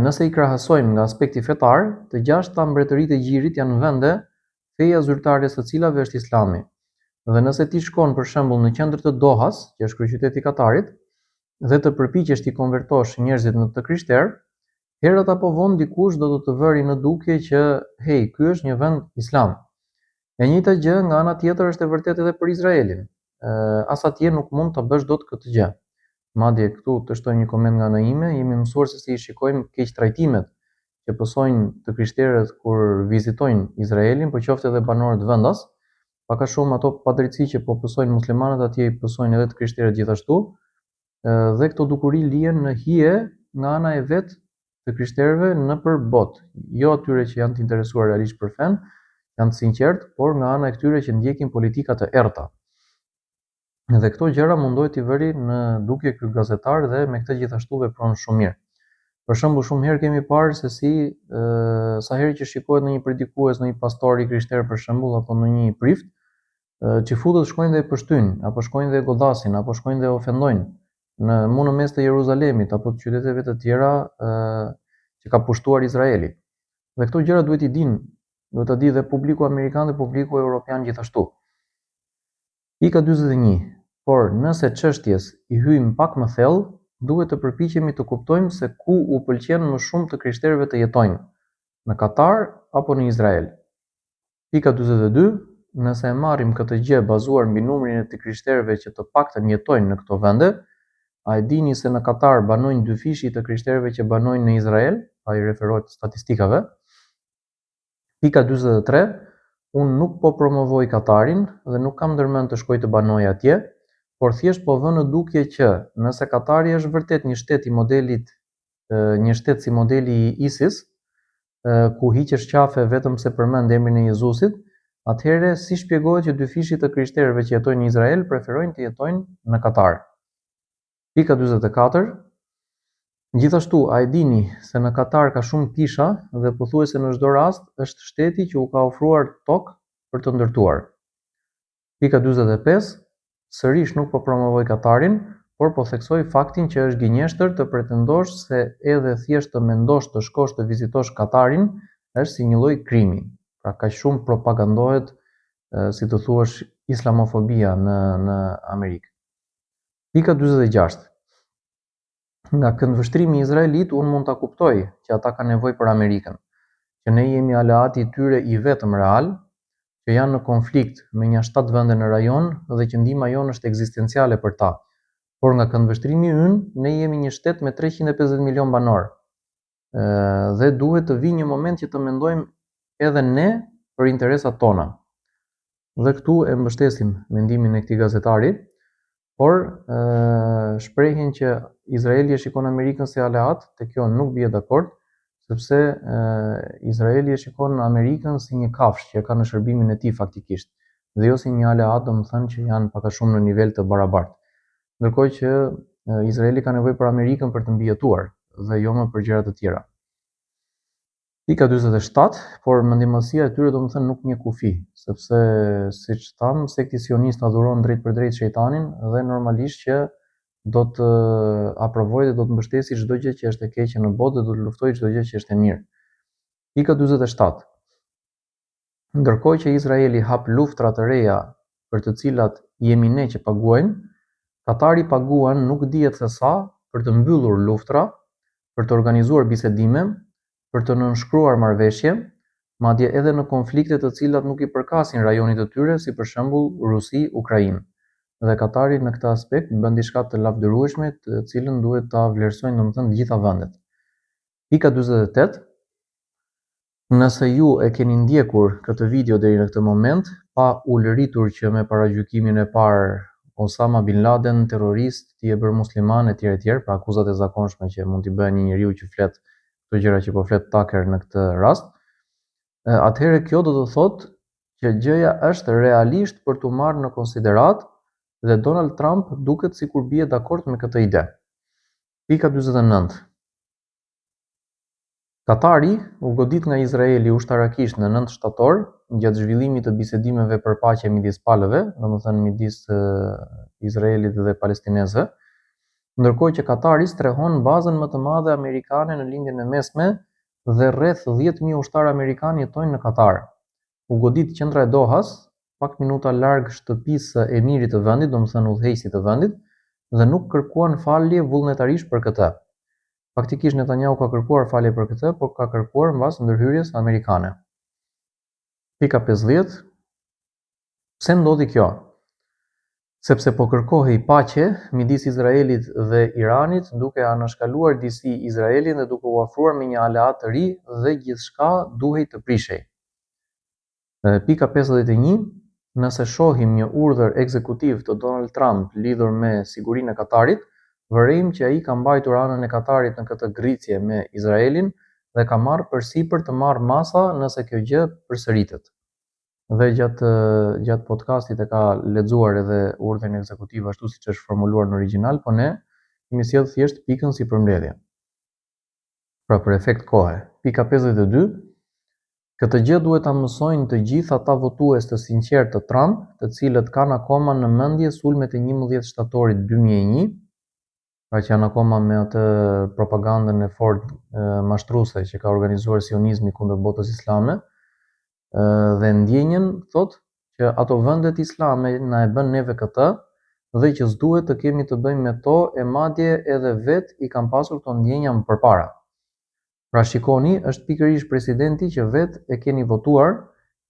Nëse i krahasojmë nga aspekti fetar, të gjashta mbretëritë e gjirit janë vende feja zyrtare së cilave është Islami. Dhe nëse ti shkon për shembull në qendër të Dohas, që është kryeqyteti i Katarit, dhe të përpiqesh ti konvertosh njerëzit në të krishterë, herët apo vonë dikush do të të vëri në dukje që hey, ky është një vend islam. E njëjta gjë nga ana tjetër është e vërtetë edhe për Izraelin. As atje nuk mund ta bësh dot këtë gjë. Madje këtu të shtoj një koment nga ana ime, jemi mësuar se si i shikojmë keq trajtimet që pësojnë të krishterët kur vizitojnë Izraelin, por qoftë edhe banorët vendas, pak a shumë ato padrejtësi që po pësojnë muslimanët atje i pësojnë edhe të krishterët gjithashtu, dhe këto dukuri lihen në hije nga ana e vet të krishterëve nëpër botë, jo atyre që janë të interesuar realisht për fen, janë të sinqertë, por nga ana e këtyre që ndjekin politika të errta. Dhe këto gjëra mundohet t'i vëri në dukje ky gazetar dhe me këtë gjithashtu vepron shumë mirë. Për shembull, shumë herë kemi parë se si sa herë që shikohet në një predikues, në një pastor i krishterë për shembull, apo në një prift, që futet shkojnë dhe e pështyjnë, apo shkojnë dhe e godasin, apo shkojnë dhe ofendojnë në mes të Jeruzalemit apo të qyteteve të tjera që ka pushtuar Izraeli. Dhe këto gjëra duhet ta di dhe publiku amerikan dhe publiku evropian gjithashtu. Pika 41. Por nëse çështjes i hyjmë pak më thellë, duhet të përpiqemi të kuptojmë se ku u pëlqen më shumë të krishterëve të jetojnë, në Katar apo në Izrael. Pika 42. Nëse e marrim këtë gjë bazuar mbi numrin e të krishterëve që të paktën jetojnë në këto vende, a e dini se në Katar banojnë 2 fishi të krishterëve që banojnë në Izrael? Ai referohet statistikave. Pika 43. Unë nuk po promovoj Katarin dhe nuk kam ndërmend të shkoj të banoj atje, por thjesht po vë në dukje që nëse Katari është vërtet një shtet si modeli i ISIS, ku hiqesh qafe vetëm se përmend emrin e Jezusit, atëherë si shpjegohet që 2 fishit të krishterëve që jetojnë në Izrael preferojnë të jetojnë në Katar? Pika 44. Gjithashtu, a e dini se në Katar ka shumë kisha dhe pothuajse në çdo rast është shteti që u ka ofruar tokë për të ndërtuar. Pika 45. Sërish nuk po promovoj Katarin, por po theksoj faktin që është gënjeshtër të pretendosh se edhe thjesht të mendosh të shkosh të vizitosh Katarin është si një lloj krimi. Pra kaq shumë propagandohet, si të thuash, islamofobia në Amerikë. Pika 46. Nga këndvështrimi izraelit, unë mund ta kuptoj që ata kanë nevojë për Amerikën, që ne jemi aleati i tyre i vetëm real, që janë në konflikt me një 7 vende në rajon dhe që ndihma jonë është ekzistenciale për ta. Por nga këndvështrimi ynë, ne jemi një shtet me 350 milion banor. Dhe duhet të vijë një moment që të mendojmë edhe ne për interesat tona. Dhe këtu e mbështesim mendimin e këtij gazetari, por shprehjen që Izraeli e shikon Amerikën si aleat, te kjo nuk bie dakord, sepse Izraeli e shikon Amerikën si një kafshë që ka në shërbimin e tij faktikisht, dhe jo si një aleat, domethënë që janë pak a shumë në nivel të barabartë. Ndërkohë që Izraeli ka nevojë për Amerikën për të mbijetuar dhe jo më për gjëra të tjera. Pika 47, por mendimësia e tyre domethënë nuk njeh kufi, sepse siç tham, sekti sionist adhuron drejt për drejt shejtanin dhe normalisht që do të aprovojë dhe do të mbështesë çdo gjë që është e keqe në botë dhe do të luftojë çdo gjë që është e mirë. Pika 47. Ndërkohë që Izraeli hap luftra të reja për të cilat jemi ne që paguajmë, Katari paguan nuk dihet se sa për të mbyllur luftra, për të organizuar bisedime, për të nënshkruar marrëveshje, madje edhe në konflikte të cilat nuk i përkasin rajonit të tyre, si për shembull Rusi-Ukrainë. Dhe Katari në këtë aspekt bën diçka të lavdërueshme, të cilën duhet ta vlerësojnë domethënë të gjitha vendet. Pika 48. Nëse ju e keni ndjekur këtë video deri në këtë moment, pa u lëritur që me paragjykimin e parë Osama Bin Laden, terrorist, ti e bërë musliman etj, pra akuzat e zakonshme që mund t'i bëhen një njeriu që flet këto gjëra që po flet Tucker në këtë rast, atëherë kjo do të thotë që gjëja është realisht për t'u marrë në konsiderat dhe Donald Trump duket sikur bie dakord me këtë ide. Pika 49. Katari u godit nga Izraeli ushtarakisht në 9 shtator gjatë zhvillimit të bisedimeve për paqe midis palëve, domethënë midis Izraelit dhe palestinezëve, ndërkohë që Katari strehon bazën më të madhe amerikane në lindjen e mesme dhe rreth 10.000 ushtarë amerikanë jetojnë në Katar. U godit qendra e Dohas pak minuta larg shtëpisë së emirit të vendit, domethënë udhëheqësit të vendit, dhe nuk kërkuan falje vullnetarisht për këtë. Faktikisht Netanyahu ka kërkuar falje për këtë, por ka kërkuar mbas ndërhyrjes amerikane. Pika 50. Pse ndodhi kjo? Sepse po kërkohej paqe midis Izraelit dhe Iranit, duke anashkaluar disi Izraelin dhe duke u afruar me një aleat të ri dhe gjithçka duhej të prishej. Pika 51. Nëse shohim një urdhër ekzekutiv të Donald Trump lidhur me sigurinë e Katarit, vërejmë që ai ka mbajtur anën e Katarit në këtë gricje me Izraelin dhe ka marrë përsipër të marrë masa nëse kjo gjë përsëritet. Dhe gjatë podcastit e ka lexuar edhe urdhrin ekzekutiv ashtu siç është formuluar në origjinal, po ne kemi sjell thjesht pikën si përmbledhje. Pra për efekt kohe. Pika 52. Këtë gjë duhet ta mësojnë të gjithë ata votues të sinqertë të Trump, të cilët kanë akoma në mendje sulmet e 11 shtatorit 2001, pra që janë akoma me atë propagandën e fortë mashtruese që ka organizuar sionizmi kundër botës islame, dhe ndjenjen thotë që ato vendet islame na e bën neve këtë dhe që s'duhet të kemi të bëjmë me to, e madje edhe vet i kanë pasur këto ndjenja më përpara. Pra shikoni, është pikërisht presidenti që vet e keni votuar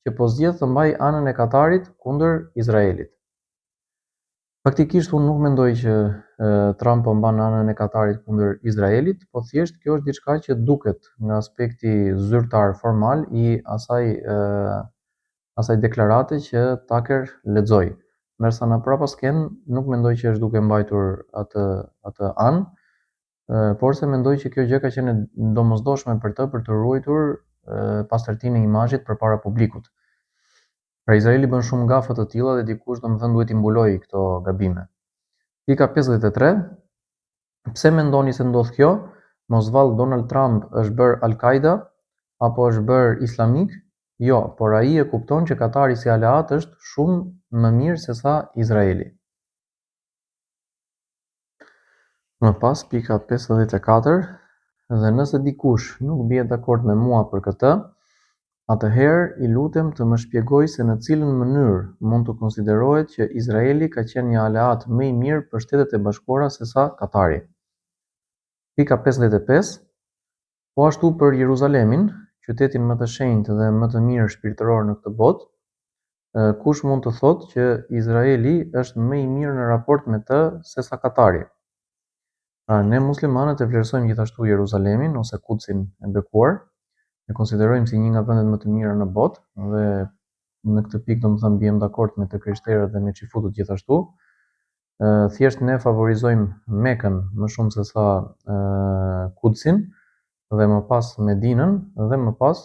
që po zgjedh të mbaj anën e Katarit kundër Izraelit. Faktikisht unë nuk mendoj që Trump po mban anën e Katarit kundër Izraelit, po thjesht kjo është diçka që duket nga aspekti zyrtar formal i asaj deklarate që Tucker lexoi. Ndërsa në prapasken nuk mendoj që është duke mbajtur atë anë, por se mendoj që kjo gjë ka qenë domosdoshme për të ruajtur pastërtinë e imazhit përpara publikut. Pra Izraeli bën shumë gafe të tilla dhe dikush domethënë duhet i mbulojë këto gabime. Pika 53. Pse mendoni se ndodh kjo? Mos vallë Donald Trump është bërë Al-Qaida apo është bërë islamik? Jo, por ai e kupton që Katari si aleat është shumë më mirë se sa Izraeli. Më pas pika 54. Dhe nëse dikush nuk bie dakord me mua për këtë, atëherë i lutem të më shpjegoj se në cilën mënyrë mund të konsiderohet që Izraeli ka qenë një aleat më i mirë për Shtetet e Bashkuara se sa Katari. Pika 55. Po ashtu për Jeruzalemin, qytetin më të shenjtë dhe më të mirë shpirtëror në këtë botë, kush mund të thotë që Izraeli është më i mirë në raport me të se sa Katari? Ne muslimanët e vlerësojmë gjithashtu Jeruzalemin ose Kudsin e bekuar, e konsiderojmë si një nga vendet më të mira në botë dhe në këtë pikë domethënë bijem dakord me të krishterët dhe me xifutët gjithashtu. Thjesht ne favorizojmë Mekën më shumë se sa Kudsin dhe më pas Medinën dhe më pas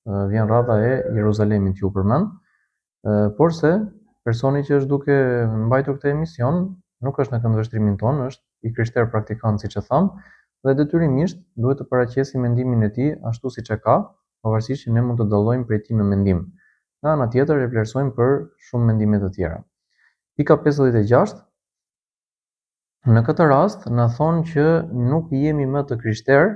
vjen rradha e Jeruzalemit që u përmend, por se personi që është duke mbajtur këtë emision nuk është në këndvështrimin tonë, është i krishter praktikant siç e tham, dhe detyrimisht duhet të paraqesim mendimin e tij ashtu siç e ka, pavarësisht që ne mund të dallojmë prej tij në mendim. Nga ana tjetër e vlerësojmë për shumë mendime të tjera. Pika 56. Në këtë rast na thonë që nuk jemi më të krishterë,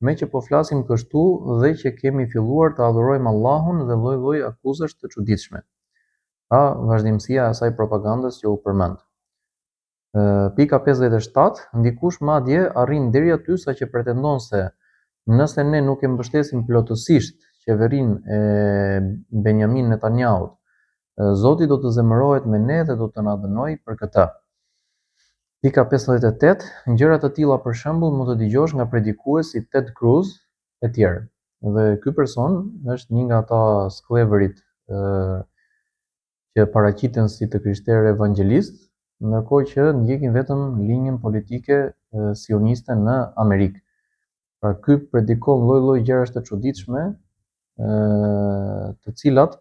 me që po flasim kështu dhe që kemi filluar të adhurojmë Allahun dhe lloj-lloj akuzash të çuditshme. Pra vazhdimësia e asaj propagandës që u përmend. Pika 57. Ndikush madje arrin deri aty sa që pretendon se nëse ne nuk e mbështesim plotësisht qeverinë e Benjamin Netanyahut, Zoti do të zemërohet me ne dhe do të na dënojë për këtë. Pika 58. Gjëra të tilla për shembull mund të dëgjosh nga predikuesi Ted Cruz e tjerë. Dhe ky person është një nga ata skleverit që paraqiten si të krishterë evangjeliст, ndërkohë që ndjekin vetëm linjën politike sioniste në Amerikë. Pra ky predikon lloj-lloj gjërash të çuditshme, të cilat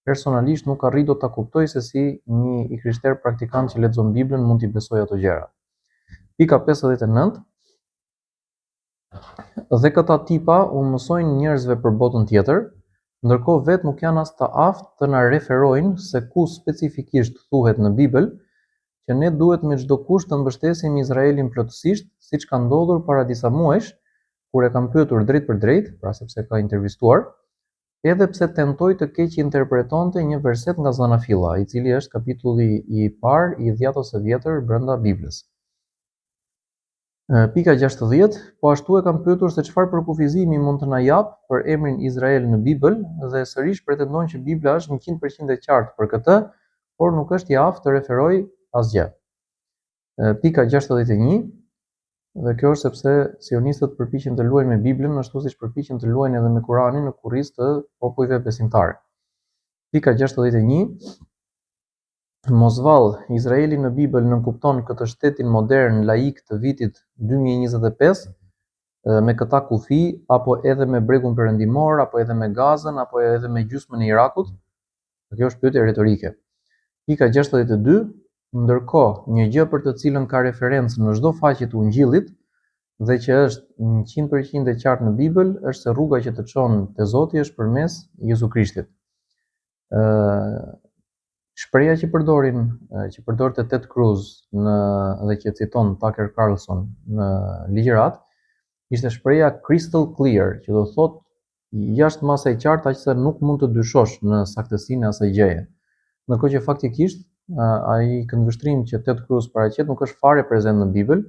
personalisht nuk arri dot ta kuptoj se si një i krishter praktikant që lexon Biblën mund t'i besojë ato gjëra. Pika 59. Dhe këta tipa u mësojnë njerëzve për botën tjetër, ndërkohë vetë nuk janë as të aftë të na referojnë se ku specifikisht thuhet në Bibël që ne duhet me çdo kusht të mbështesim Izraelin plotësisht, siç ka ndodhur para disa muajsh, kur e kam pyetur drejt për drejt, pra sepse ka intervistuar, edhe pse tentoi të keq interpretonte një verset nga Zanafilla, i cili është kapitulli i parë i 10 ose vjetër brenda Biblës. Pika 60, po ashtu e kam pyetur se çfarë përkufizimi mund të na jap për emrin Izrael në Bibël dhe sërish pretendojnë që Bibla është 100% e qartë për këtë, por nuk është i aftë të referoj asgjë. Pika 61, dhe kjo është sepse sionistët përpiqen të luajnë me Biblën ashtu siç përpiqen të luajnë edhe me Kuranin në kurrizë të popujve besimtarë. Pika 61, mosvall, Izraeli në Bibël nënkupton këtë shtetin modern laik të vitit 2025 me këta kufi, apo edhe me bregun perëndimor, apo edhe me Gazën, apo edhe me gjysmën e Irakut. Kjo është pyetje retorike. Pika 62, ndërkohë një gjë për të cilën ka referencë në çdo faqe të Ungjillit dhe që është 100% e qartë në Bibël është se rruga që të çon te Zoti është përmes Jezu Krishtit. Shpreha që përdorte Ted Cruz dhe që citon Tucker Carlson në ligjërat ishte shpreha crystal clear, që do thotë jashtë masa e qartë aq sa nuk mund të dyshosh në saktësinë e asaj gjëje. Ndërkohë që faktikisht ai këndvështrim që Ted Cruz paraqet nuk është fare prezent në Bibël.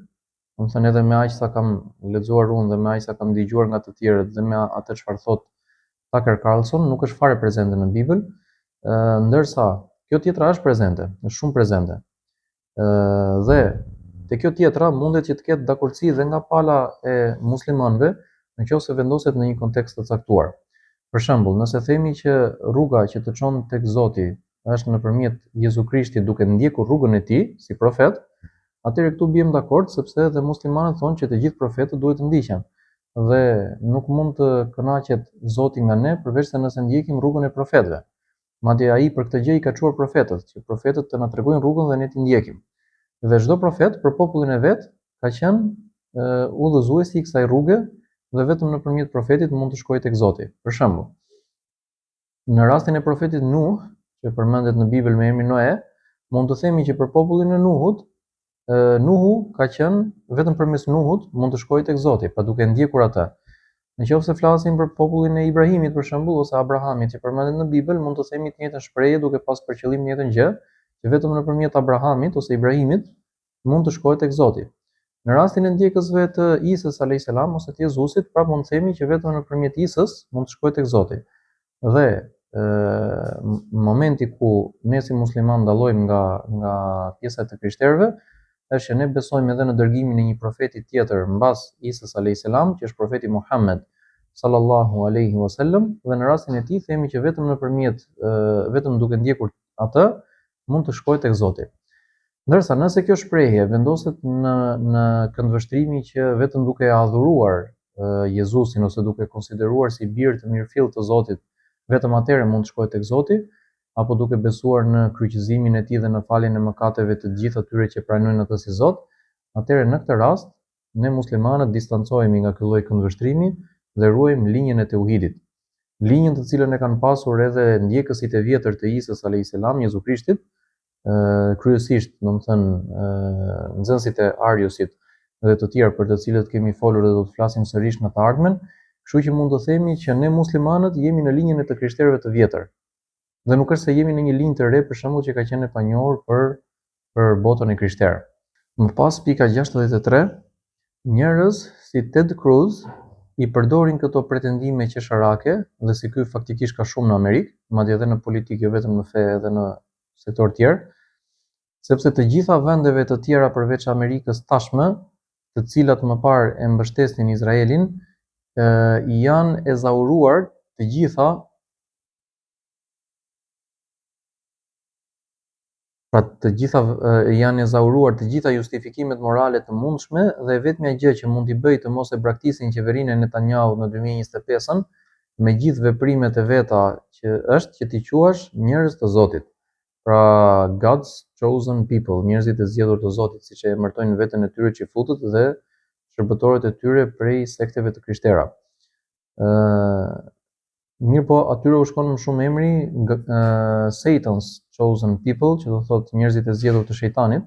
Do të thënë edhe me aq sa kam lexuar unë dhe me aq sa kam dëgjuar nga të tjerët dhe me atë çfarë thot Tucker Carlson nuk është fare prezente në Bibël, ndërsa kjo tjetra është prezente, është shumë prezente. Dhe te kjo tjetra mundet që të ketë dakordsi dhe nga pala e muslimanëve nëse vendoset në një kontekst të caktuar. Për shembull, nëse themi që rruga që të çon tek Zoti është nëpërmjet Jezu Krishtit duke ndjekur rrugën e tij si profet, atëherë këtu biem dakord sepse edhe muslimanët thonë që të gjithë profetët duhet të ndiqen dhe nuk mund të kënaqet Zoti nga ne përveç se nëse ndjekim rrugën e profetëve. Madje ai për këtë gjë i ka çuar profetët, që profetët të na tregojnë rrugën dhe ne t'i ndjekim. Dhe çdo profet për popullin e vet ka qenë udhëzuesi i kësaj rruge dhe vetëm nëpërmjet profetit mund të shkojë tek Zoti. Për shembull, në rastin e profetit Nuh, që përmendet në Bibël me emrin Noe, mund të themi që për popullin e Nuhut, Nuhu ka qenë vetëm përmes Nuhut mund të shkojë tek Zoti, pa duke ndjekur atë. Nëse flasim për popullin e Ibrahimit për shembull ose Abrahamit që përmendet në Bibël, mund të themi të njëjtën shprehje duke pas për qëllim një gjë, që vetëm nëpërmjet Abrahamit ose Ibrahimit mund të shkojë tek Zoti. Në rastin e ndjekësve të Isës alayhis salam ose të Jezusit, prapë mund të themi që vetëm nëpërmjet Isës mund të shkojë tek Zoti. Dhe momenti ku ne si musliman dallojmë nga pjesa e krishterëve është që ne besojmë edhe në dërgimin e një profeti tjetër mbas Isës alayhis salam, që është profeti Muhammed sallallahu alaihi wasallam, dhe në rastin e tij themi që vetëm duke ndjekur atë mund të shkojë tek Zoti. Ndërsa nëse kjo shprehje vendoset në këndvështrimi që vetëm duke adhuruar Jezusin ose duke konsideruar si bir të mirëfill të Zotit, vetëm atëherë mund të shkojë tek Zoti, apo duke besuar në kryqëzimin e tij dhe në faljen e mëkateve të gjithë atyre që pranojnë atë si Zot, atëherë në këtë rast ne muslimanët distancohemi nga ky lloj këndvështrimi dhe ruajmë linjën e tauhidit. Linjën të cilën e kanë pasur edhe ndjekësit e vjetër të Isës alayhis salam, Jezu Krishtit, kryesisht, domethënë, nxënësit e Ariusit dhe të tjerë për të cilët kemi folur dhe do të flasim sërish në të ardhmen, kështu që mund të themi që ne muslimanët jemi në linjën e të krishterëve të vjetër. Dhe nuk është se jemi në një linjë të re për shembull që ka qenë e panjohur për botën e krishterë. Më pas pika 63, njerëz si Ted Cruz i përdorin këto pretendime qesharake dhe si ky faktikisht ka shumë në Amerikë, madje edhe në politikë, jo vetëm në fe, edhe në sektor tjerë, sepse të gjitha vendeve të tjera përveç Amerikës tashmë, të cilat më parë e mbështesnin Izraelin, janë ezauruar të gjitha janë ezauruar të gjitha justifikimet morale të mundshme dhe vetmja gjë që mund t'i bëjë të mos e braktisin qeverinë e Netanyahu në 2025-ën me gjithë veprimet e veta që është që t'i quash njerëz të Zotit. Pra God's chosen people, njerëzit e zgjedhur të Zotit, siç e emërtojnë veten e tyre çifutët dhe shërbëtorët e tyre prej sekteve të krishtera. Mirë po, atyre u shkon më shumë emri Satan's chosen people, që do thotë njerëzit e zgjedhur të shejtanit,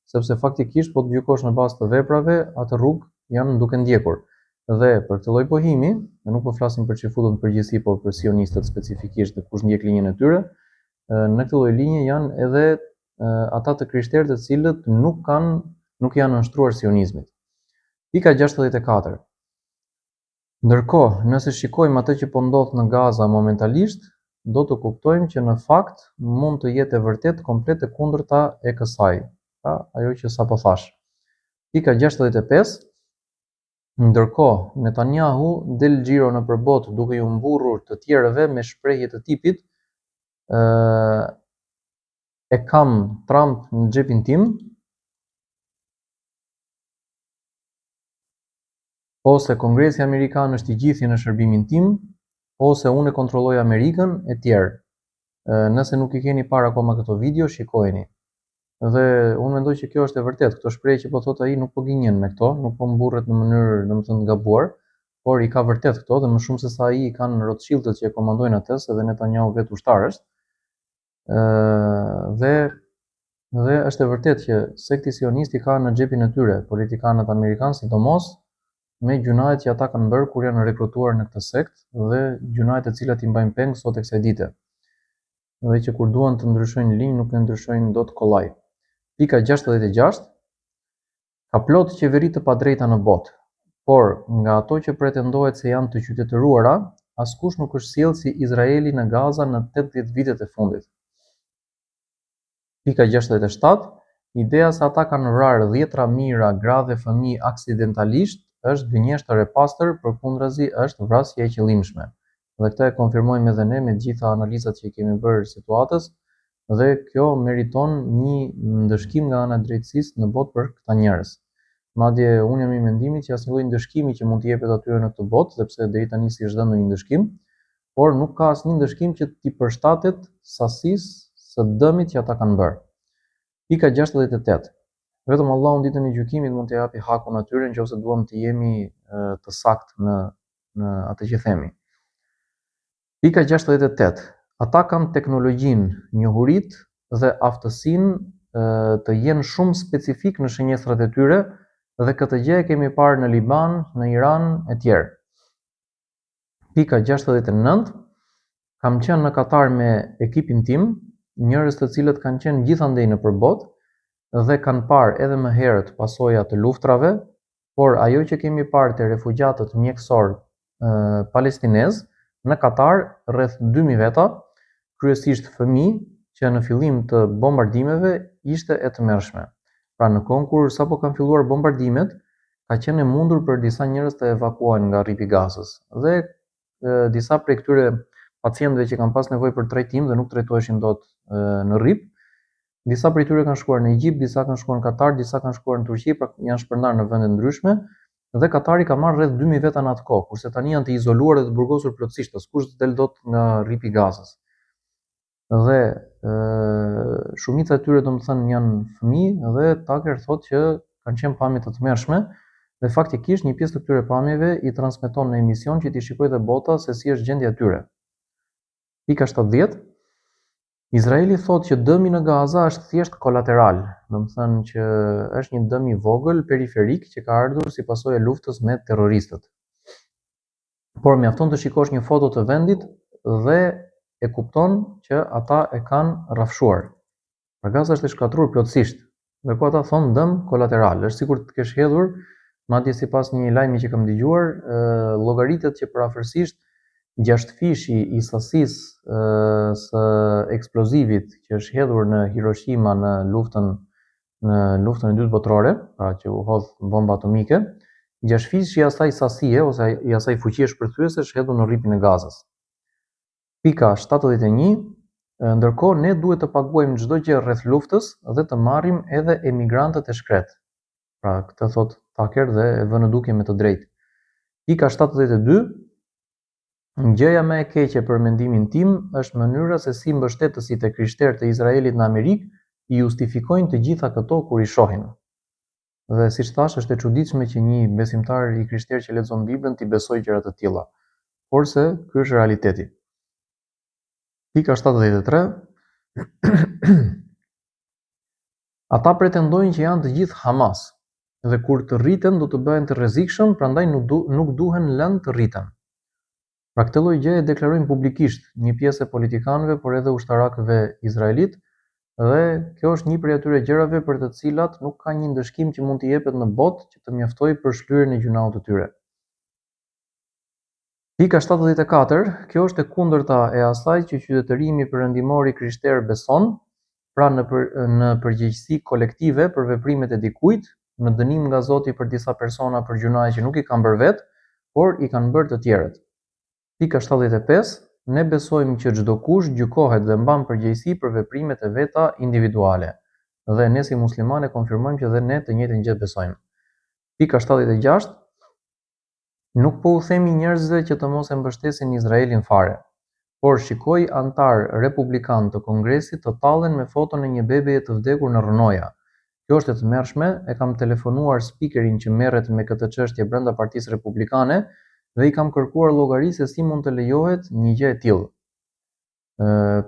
sepse faktikisht po të gjykosh në bazë të veprave, atë rrugë janë duke ndjekur. Dhe për këtë lloj pohimi, ne nuk po flasim për çifutën në përgjithësi, por për sionistët specifikisht dhe kush ndjek linjën e tyre, në këtë lloj linje janë edhe ata të krishterë të cilët nuk janë nënshtruar sionizmit. Pika 64. Ndërkohë, nëse shikojmë atë që po ndodh në Gaza momentalisht, do të kuptojmë që në fakt mund të jetë e vërtet komplet e kundërta e kësaj, pra ajo që sapo thash. Pika 65. Ndërkohë, Netanyahu del xhiro nëpër botë duke ju mburrur të tjerëve me shprehje të tipit e kam Trump në xhepin tim, ose Kongresi Amerikan është i gjithë në shërbimin tim, ose unë e kontrolloj Amerikën e tjerë. Nëse nuk i keni parë akoma këto video, shikojeni. Dhe unë mendoj që kjo është e vërtet, këto shprehje që po thot ai nuk po gënjen me këto, nuk po mburret në mënyrë domethënë gabuar, por i ka vërtet këto dhe më shumë se sa ai i kanë Rothschildët që e komandojnë atë, se dhe Netanyahu vetë ushtar është. Dhe është e vërtet që sekti sionisti ka në xhepin e tyre politikanët amerikanë, sidomos me gjunahet që ata kanë bërë kur janë rekrutuar në këtë sekt dhe gjunahet e cilat i mbajnë peng sot e kësaj dite. Dhe që kur duan të ndryshojnë linjë nuk e ndryshojnë dot kollaj. Pika 66. Ka plot qeveri të padrejta në botë, por nga ato që pretendohet se janë të qytetëruara, askush nuk është sjellë si Izraeli në Gaza në 80 vitet e fundit. Pika 67. Ideja se ata kanë vrarë 10 mijëra gra dhe fëmijë aksidentalisht është gënjeshtër e pastër, përkundrazi është vrasje e qëllimshme. Dhe këtë e konfirmojmë edhe ne me të gjitha analizat që i kemi bërë situatës, dhe kjo meriton një ndëshkim nga ana e drejtësisë në botë për këta njerëz. Madje unë jam i mendimit që asnjë lloj ndëshkimi që mund të jepet atyre në këtë botë, sepse deri tani si është dhënë një ndëshkim, por nuk ka asnjë ndëshkim që t'i përshtatet sasisë së dëmit që ata kanë bërë. Pika 68. Vetëm Allahu në ditën e gjykimit mund të japi hakun atyre nëse duam të jemi të saktë në atë që themi. Pika 68. Ata kanë teknologjinë, njohuritë dhe aftësinë të jenë shumë specifik në shënjestrat e tyre dhe këtë gjë e kemi parë në Liban, në Iran e tjerë. Pika 69. Kam qenë në Katar me ekipin tim, njerëz të cilët kanë qenë gjithandej në përbotë dhe kanë parë edhe më herët pasojat të luftrave, por ajo që kemi parë te refugjatët mjekësor palestinezë në Katar, rreth 2000 veta, kryesisht fëmijë, që në fillim të bombardimeve ishte e tmerrshme. Pra në kohën kur sapo kanë filluar bombardimet, ka qenë e mundur për disa njerëz të evakuohen nga rripi i Gazës. Dhe disa prej këtyre pacientëve që kanë pas nevojë për trajtim dhe nuk trajtoheshin dot në rrip, disa prej tyre kanë shkuar në Egjipt, disa kanë shkuar në Katar, disa kanë shkuar në Turqi, pra janë shpërndarë në vende ndryshme. Dhe Katari ka marrë rreth 2000 veta në atë kohë, kurse tani janë të izoluar dhe të burgosur plotësisht, askush s'do del dot nga rripi i Gazës. Dhe shumica e tyre domethënë janë fëmijë dhe Tucker thotë që kanë qenë pamje të tmerrshme dhe faktikisht një pjesë të këtyre pamjeve i transmeton në emision që t'i shikojë dhe bota se si është gjendja e tyre. Pika 70. Izraeli thotë që dëmi në Gaza është thjesht kolateral, domethënë që është një dëm i vogël periferik që ka ardhur si pasojë e luftës me terroristët. Por mjafton të shikosh një foto të vendit dhe e kupton që ata e kanë rrafshuar. Pra Gaza është e shkatruar plotësisht, dhe po ata thonë dëm kolateral, është sikur të kesh hedhur, madje sipas një lajmi që kam dëgjuar, llogaritet që përafërsisht 6 fishi i sasisë së eksplozivit që është hedhur në Hiroshima në luftën e dytë botërore, pra që u hodh bomba atomike, 6 fishi i asaj sasie ose i asaj fuqie shpërthyese është hedhur në rripin e Gazës. Pika 71. Ndërkohë ne duhet të paguajmë çdo gjë rreth luftës dhe të marrim edhe emigrantët e shkret. Pra këtë thot Tucker dhe e vë në dukje me të drejtë. Pika 72. Gjëja më e keqe për mendimin tim është mënyra se si mbështetësit e krishterë të Izraelit në Amerikë i justifikojnë të gjitha këto kur i shohin. Dhe siç thash, është e çuditshme që një besimtar i krishterë që lexon Biblën t'i besojë gjëra të tilla. Porse ky është realiteti. Pika 73. Ata pretendojnë që janë të gjithë Hamas, dhe kur të rriten do të bëhen të rrezikshëm, prandaj nuk duhen lënë të rriten. Pra këtë lloj gjëje deklarojnë publikisht një pjesë e politikanëve, por edhe ushtarakëve izraelit, dhe kjo është një prej atyre gjërave për të cilat nuk ka një ndëshkim që mund të jepet në botë që të mjaftojë për shlyerjen e gjunaut të tyre. Pika 74, kjo është e kundërta e asaj që qytetërimi perëndimor i krishterë beson, pra në përgjegjësi kolektive për veprimet e dikujt, në dënim nga Zoti për disa persona për gjunaje që nuk i kanë bërë vetë, por i kanë bërë të tjerët. Pika 75, ne besojmë që çdo kush gjykohet dhe mban përgjegjësi për veprimet e veta individuale. Dhe ne si muslimanë konfirmojmë që dhe ne të njëjtën gjë besojmë. Pika 76, nuk po u themi njerëzve që të mos e mbështesin Izraelin fare, por shikoj antar republikan të Kongresit të tallen me foton e një bebeje të vdekur në rrënoja. Kjo është e tmerrshme, e kam telefonuar spikerin që merret me këtë çështje brenda Partisë Republikane dhe i kam kërkuar llogari se si mund të lejohet një gjë e tillë.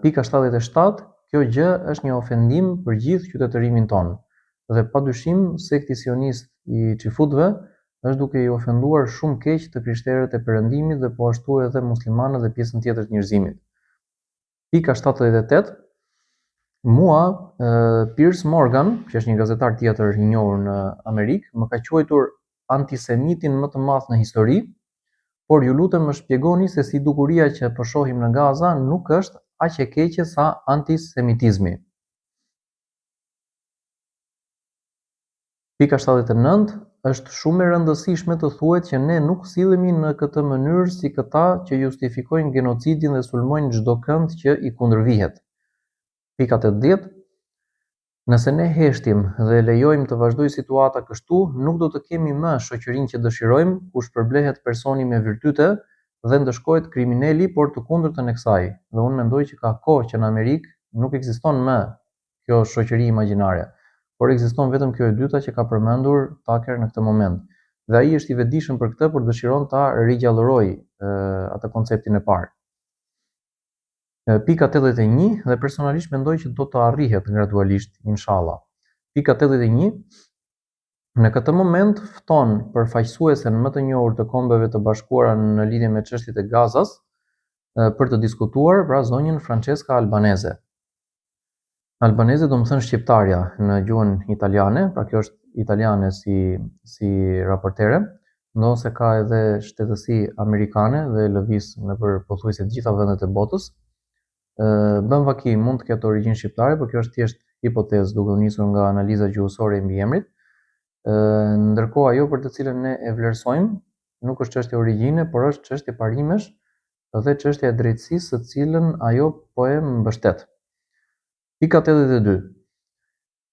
Pika 77, kjo gjë është një ofendim për gjithë qytetërimin tonë dhe padyshim sekti sionist i xifutëve është duke i ofenduar shumë keq të krishterët e Perëndimit dhe po ashtu edhe muslimanët dhe pjesën tjetër të njerëzimit. Pika 78, mua Piers Morgan, që është një gazetar tjetër i njohur në Amerikë, më ka quajtur antisemitin më të madh në histori, por ju lutem më shpjegoni se si dukuria që po shohim në Gaza nuk është aq e keqe sa antisemitizmi. Pika 79, është shumë e rëndësishme të thuhet që ne nuk sillemi në këtë mënyrë si këta që justifikojnë genocidin dhe sulmojnë çdo kënd që i kundërvihet. Pika 80, nëse ne heshtim dhe lejojmë të vazhdojë situata kështu, nuk do të kemi më shoqërinë që dëshirojmë, ku shpërblehet personi me virtyte dhe ndëshkohet kriminali, por të kundërtën e kësaj. Dhe unë mendoj që ka kohë që në Amerikë nuk ekziston më kjo shoqëri imagjinare, por ekziston vetëm kjo e dyta që ka përmendur Tucker në këtë moment. Dhe ai është i vetëdijshëm për këtë, por dëshiron ta rigjallërojë atë konceptin e parë. Pika 81, dhe personalisht mendoj që do të arrihet gradualisht, inshallah. Pika 81, në këtë moment fton përfaqësuesen më të njohur të Kombeve të Bashkuara në lidhje me çështjet e Gazas për të diskutuar, pra zonjën Francesca Albanese. Albanese do të thënë shqiptarja në gjuhën italiane, pra kjo është italiane si raportere, ndonse ka edhe shtetësi amerikane dhe lëviz nëpër pothuajse të gjitha vendet e botës. Bën vaki mund të ketë origjinë shqiptare, por kjo është thjesht hipotezë duke nisur nga analiza gjuhësore e mbiemrit. Ndërkohë ajo për të cilën ne e vlerësojmë nuk është çështje origjine, por është çështje parimesh dhe çështje e drejtësisë së cilën ajo po e mbështet. Pika 82.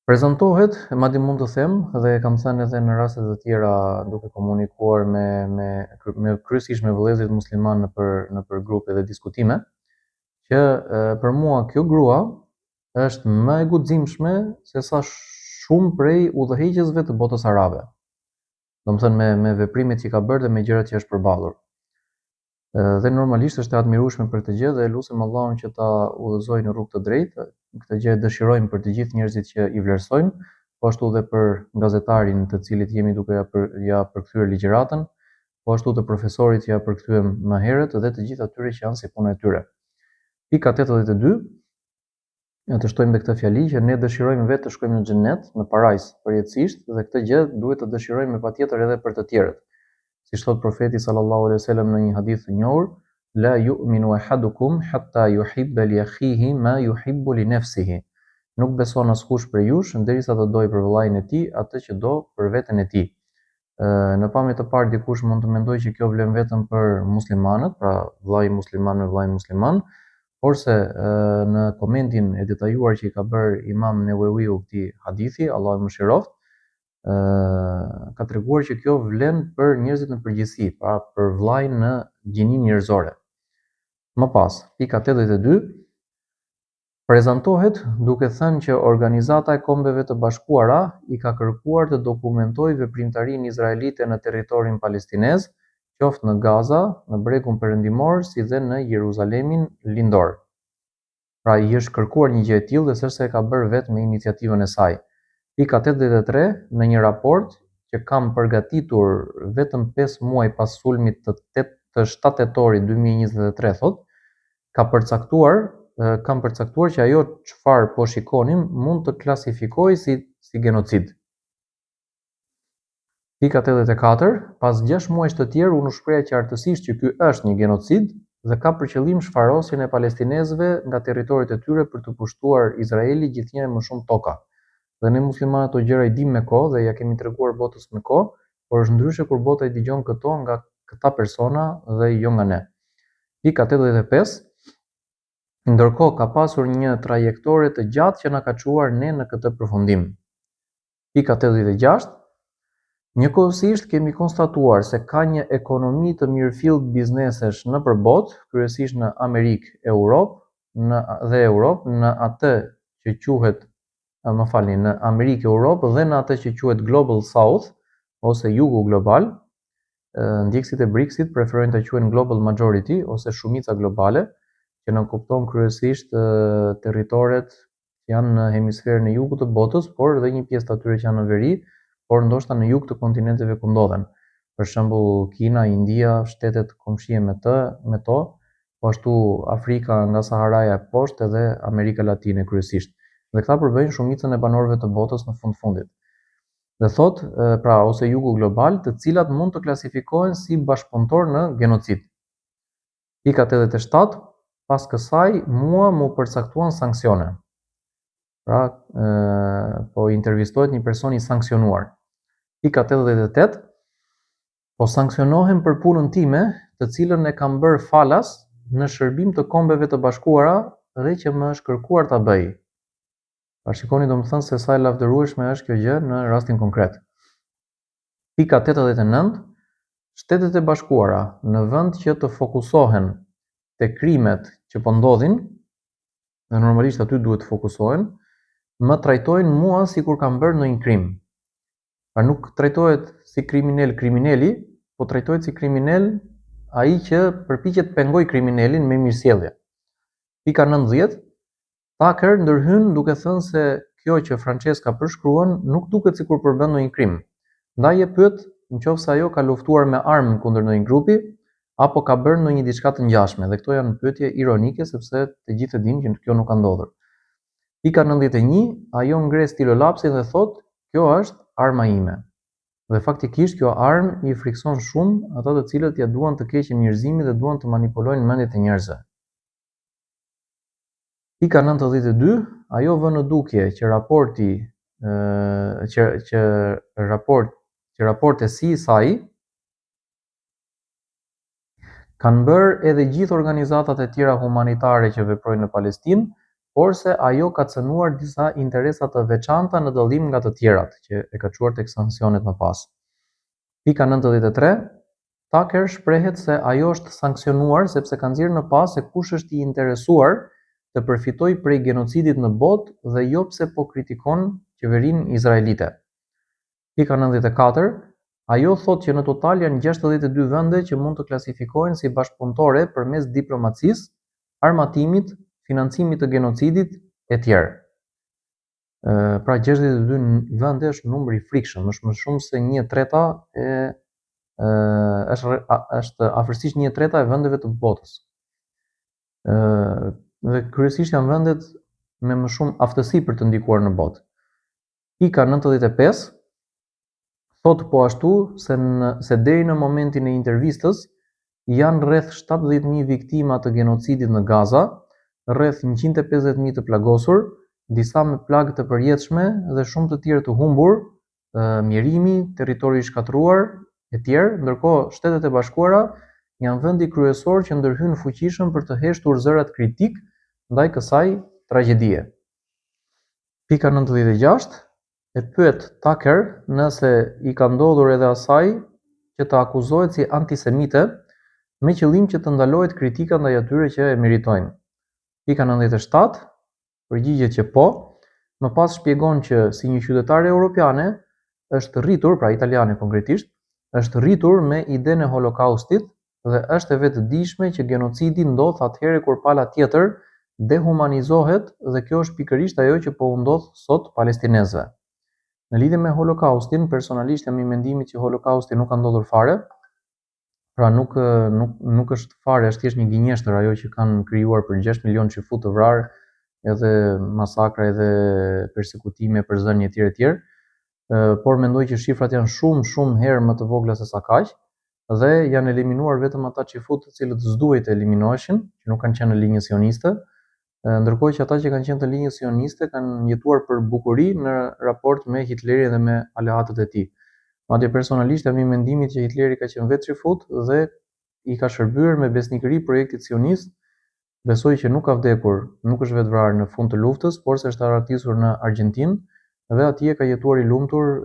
Prezantohet, madje mund të them dhe kam thënë edhe në raste të tjera duke komunikuar me kryesisht me vëllezërit musliman nëpër grupe dhe diskutime, që për mua kjo grua është më e guximshme se sa shumë prej udhëheqësve të botës arabe. Domethënë me veprimet që ka bërë dhe me gjërat që është përballur. Dhe normalisht është e admirueshme për këtë gjë dhe lutem Allahun që ta udhëzojë në rrugë të drejtë. Këtë gjë dëshirojmë për të gjithë njerëzit që i vlerësojmë, po ashtu edhe për gazetarin të cilit jemi duke ja përkthyer ligjëratën, po ashtu të profesorit që ja përkthyem më herët dhe të gjithë atyre që janë si puna e tyre. Pika 82, të shtojmë dhe këtë fjali që ne dëshirojmë vetë të shkojmë në xhenet, në parajs përjetësisht, dhe këtë gjë duhet të dëshirojmë patjetër edhe për të tjerët. Siç thot profeti sallallahu alejhi wasallam në një hadith të njohur, la yu'minu ahadukum hatta yuhibba li akhihi ma yuhibbu li nafsihi. Nuk beson askush për jush derisa të dojë për vëllain e tij atë që do për veten e tij. Në pamje të parë dikush mund të mendojë që kjo vlen vetëm për muslimanët, pra vllai musliman me vllai musliman, porse në komentin e detajuar që i ka bërë Imam Newawiu këtij hadithi, Allahu mëshiroft, ka treguar që kjo vlen për njerëzit në përgjithësi, pra për vllain në gjininë njerëzore. Më pas, pika 82 prezantohet duke thënë që Organizata e Kombeve të Bashkuara i ka kërkuar të dokumentojë veprimtarinë izraelite në territorin palestinez, qoftë në Gaza, në Bregun Perëndimor, si dhe në Jeruzalemin lindor. Pra i është kërkuar një gjë e tillë dhe s'është se e ka bërë vetë me iniciativën e saj. Pika 83 në një raport që kam përgatitur vetëm 5 muaj pas sulmit të 7 tetorit 2023 thot, kam përcaktuar që ajo çfarë po shikonim mund të klasifikohej si genocid. Pika 84, pas 6 muajsh të tjerë unë shpreha qartësisht që ky është një genocid dhe ka për qëllim shfarosjen e palestinezëve nga territoret e tyre për të pushtuar Izraeli gjithnjë më shumë toka. Dhe ne muslimanët ato gjëra i dimë me kohë dhe ja kemi treguar botës me kohë, por është ndryshe kur bota i dëgjon këto nga këta persona dhe jo nga ne. Pika 85, ndërkohë ka pasur një trajektore të gjatë që na ka çuar ne në këtë përfundim. Pika 86, njëkohësisht kemi konstatuar se ka një ekonomi të mirëfillt biznesesh nëpër botë, kryesisht në Amerikë, Europë, në atë që quhet, në Amerikë, Europë dhe në atë që quhet Global South ose Jugu global. Ndjekësit e BRICS-it preferojnë ta quajnë Global Majority ose shumica globale, që nënkupton kryesisht territoret që janë në hemisferën e jugut të botës, por edhe një pjesë të atyre që janë në veri, por ndoshta në jug të kontinenteve ku ndodhen. Për shembull Kina, India, shtetet komshie me to, po ashtu Afrika nga Saharaja poshtë edhe Amerika Latine kryesisht. Dhe këta përbëjnë shumicën e banorëve të botës në fundit. Dhe thot, ose jugu global, të cilat mund të klasifikohen si bashkëpunëtor në genocid. Pika 87, pas kësaj mua mu përcaktuan sanksione. Pra, po intervistohet një person i sanksionuar. Pika 88, po sanksionohem për punën time, të cilën e kam bërë falas në shërbim të Kombeve të Bashkuara dhe që më është kërkuar ta bëj. Pra shikoni domethënë se sa e lavdërueshme është kjo gjë në rastin konkret. Pika 89, Shtetet e Bashkuara në vend që të fokusohen te krimet që po ndodhin, dhe normalisht aty duhet të fokusohen, më trajtojnë mua sikur kam bërë ndonjë krim. Pra nuk trajtohet si krimineli, po trajtohet si kriminal ai që përpiqet pengoj kriminalin me mirësjellje. Pika 90, Tucker ndërhyn duke thënë se kjo që Francesca përshkruan nuk duket sikur përbën ndonjë krim. Ndaj e pyet nëse ajo ka luftuar me armë kundër ndonjë grupi apo ka bërë ndonjë diçka të ngjashme, dhe këto janë pyetje ironike sepse të gjithë e dinë që kjo nuk ka ndodhur. Pika 91, ajo ngre stilolapsin dhe thotë, kjo është arma ime. Dhe faktikisht kjo armë i frikson shumë ata të cilët ja duan të keqin njerëzimin dhe duan të manipulojnë mendjet e njerëzve. Pika 92, ajo vë në dukje që raportesi i saj kanë bërë edhe gjithë organizatat e tjera humanitare që veprojnë në Palestinë, por se ajo ka cënuar disa interesa të veçanta në dallim nga të tjerat, që e ka çuar tek sanksionet më pas. Pika 93, Tucker shprehet se ajo është sanksionuar sepse ka nxjerrë në pas se kush është i interesuar të përfitoj prej genocidit në botë dhe jo pse po kritikon qeverinë izraelite. Pika 94, ajo thot që në total janë 62 vende që mund të klasifikohen si bashkëpunëtore përmes diplomacisë, armatimit, financimit të genocidit e tjerë. Pra 62 vende është numër i frikshëm, është më shumë se 1/3 është afërsisht 1/3 e vendeve të botës. Dhe kryesisht janë vendet me më shumë aftësi për të ndikuar në botë. Pika 95 thot po ashtu se deri në momentin e intervistës janë rreth 70.000 viktima të genocidit në Gaza, rreth 150.000 të plagosur, disa me plagë të përjetshme dhe shumë të tjerë të humbur, mjerimi, territori i shkatruar e tjerë, ndërkohë Shtetet e Bashkuara janë vendi kryesor që ndërhyn fuqishëm për të heshtur zërat kritik ndaj kësaj tragjedie. Pika 96, e pyet Tucker nëse i ka ndodhur edhe asaj që të akuzohet si antisemite me qëllim që të ndalohet kritika ndaj atyre që e meritojnë. Pika 97, përgjigjet që po, më pas shpjegon që si një qytetare europiane është rritur, pra italiane konkretisht, është rritur me idenë e holokaustit dhe është e vetëdijshme që genocidi ndodh atëherë kur pala tjetër dehumanizohet dhe kjo është pikërisht ajo që po u ndodh sot palestinezëve. Në lidhje me Holokaustin, personalisht jam i mendimit që Holokausti nuk ka ndodhur fare, pra nuk është fare, është thjesht një gënjeshtër ajo që kanë krijuar për 6 milion çifut të vrarë, edhe masakra, edhe persekutime, përzënje etj. Por mendoj që shifrat janë shumë herë më të vogla se sa kaq, dhe janë eliminuar vetëm ata çifut të cilët s'duhej të eliminoheshin, që nuk kanë qenë në linjën sioniste, ndërkohë që ata që kanë qenë të linjës sioniste kanë jetuar për bukuri në raport me Hitlerin dhe me aleatët e tij. Madje personalisht jam i mendimit që Hitleri ka qenë vetë çifut dhe i ka shërbyer me besnikëri projektit sionist. Besoj që nuk ka vdekur, nuk është vetë vrarë në fund të luftës, por se është arratisur në Argjentinë dhe atje ka jetuar i lumtur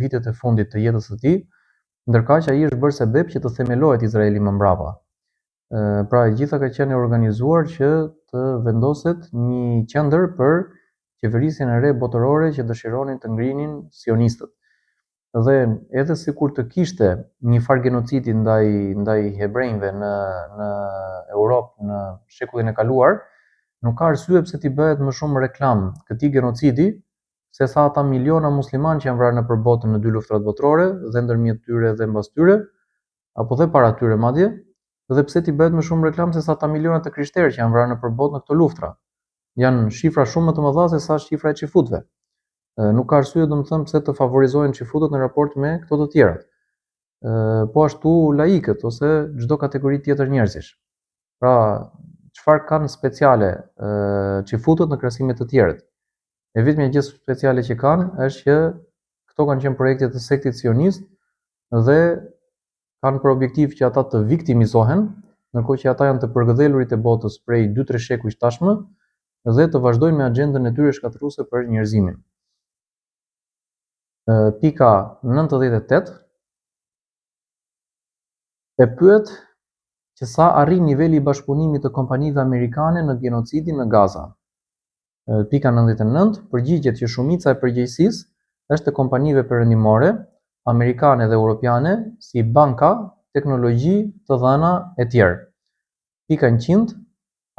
vitet e fundit të jetës së tij, ndërkaq ai është bërë sebeb që të themelohet Izraeli më mbrapa. Pra e gjitha ka qenë organizuar që të vendoset një qendër për qeverisjen e re botërore që dëshironin të ngrinin sionistët. Dhe edhe sikur të kishte një farë genocidi ndaj hebrejve në Europë në shekullin e kaluar, nuk ka arsye pse t'i bëhet më shumë reklam këtij genocidi se sa ata miliona muslimanë që janë vrarë nëpër botën në 2 luftrat botërore dhe ndërmjet tyre dhe mbas tyre, apo dhe para tyre madje, dhe pse t'i bëhet më shumë reklam se sa ata miliona të krishterë që janë vrarë nëpër botë në këto luftra. Janë shifra shumë më të mëdha se sa shifra e çifutëve. Nuk ka arsye domethënë pse të favorizohen çifutët në raport me këto të tjerat. Po ashtu laikët ose çdo kategori tjetër njerëzish. Pra, çfarë kanë speciale çifutët në krahasim me të tjerët? E vetmja gjë speciale që kanë është që këto kanë qenë projekte të sektit sionist dhe kanë për objektiv që ata të viktimizohen, ndërkohë që ata janë të përgëdhelurit e botës prej 2-3 shekujsh tashmë dhe të vazhdojnë me agjendën e tyre shkatërruese për njerëzimin. Pika 98 e pyet që sa arrin niveli i bashkëpunimit të kompanive amerikane në genocidin në Gaza. Pika 99 përgjigjet që shumica e përgjegjësisë është të kompanive perëndimore, amerikane dhe europiane, si banka, teknologji, të dhëna e tjerë. Pika 100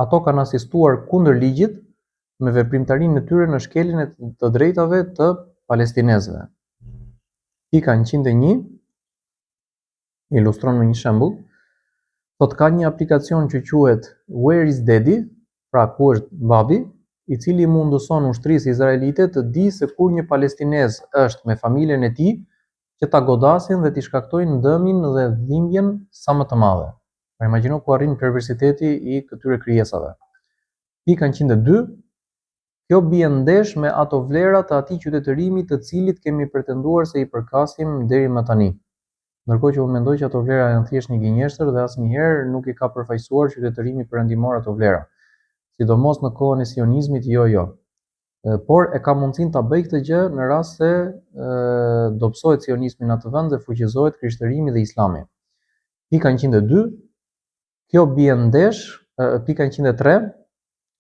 ato kanë asistuar kundër ligjit me veprimtarinë e tyre në shkeljen e të drejtave të palestinezëve. Pika 101 ilustron me një shembull, thotë ka një aplikacion që quhet Where is Daddy, pra ku është babi, i cili mundëson ushtrisë izraelite të di se kur një palestinez është me familjen e tij, që ta godasin dhe t'i shkaktojnë dëmin dhe dhimbjen sa më të madhe. Pra imagjino ku arrin perversiteti i këtyre krijesave. Pika 102 kjo bie ndesh me ato vlera të atij qytetërimi të cilit kemi pretenduar se i përkasim deri më tani. Ndërkohë që unë mendoj që ato vlera janë thjesht një gënjeshtër dhe asnjëherë nuk i ka përfaqësuar qytetërimi perëndimor ato vlera. Sidomos në kohën e sionizmit, jo. Por e ka mundësinë ta bëj këtë gjë në rast se dobësohet sionizmi në atë vend dhe fuqizohet krishtërimi dhe islami. Pika 102 kjo bie ndesh, pika 103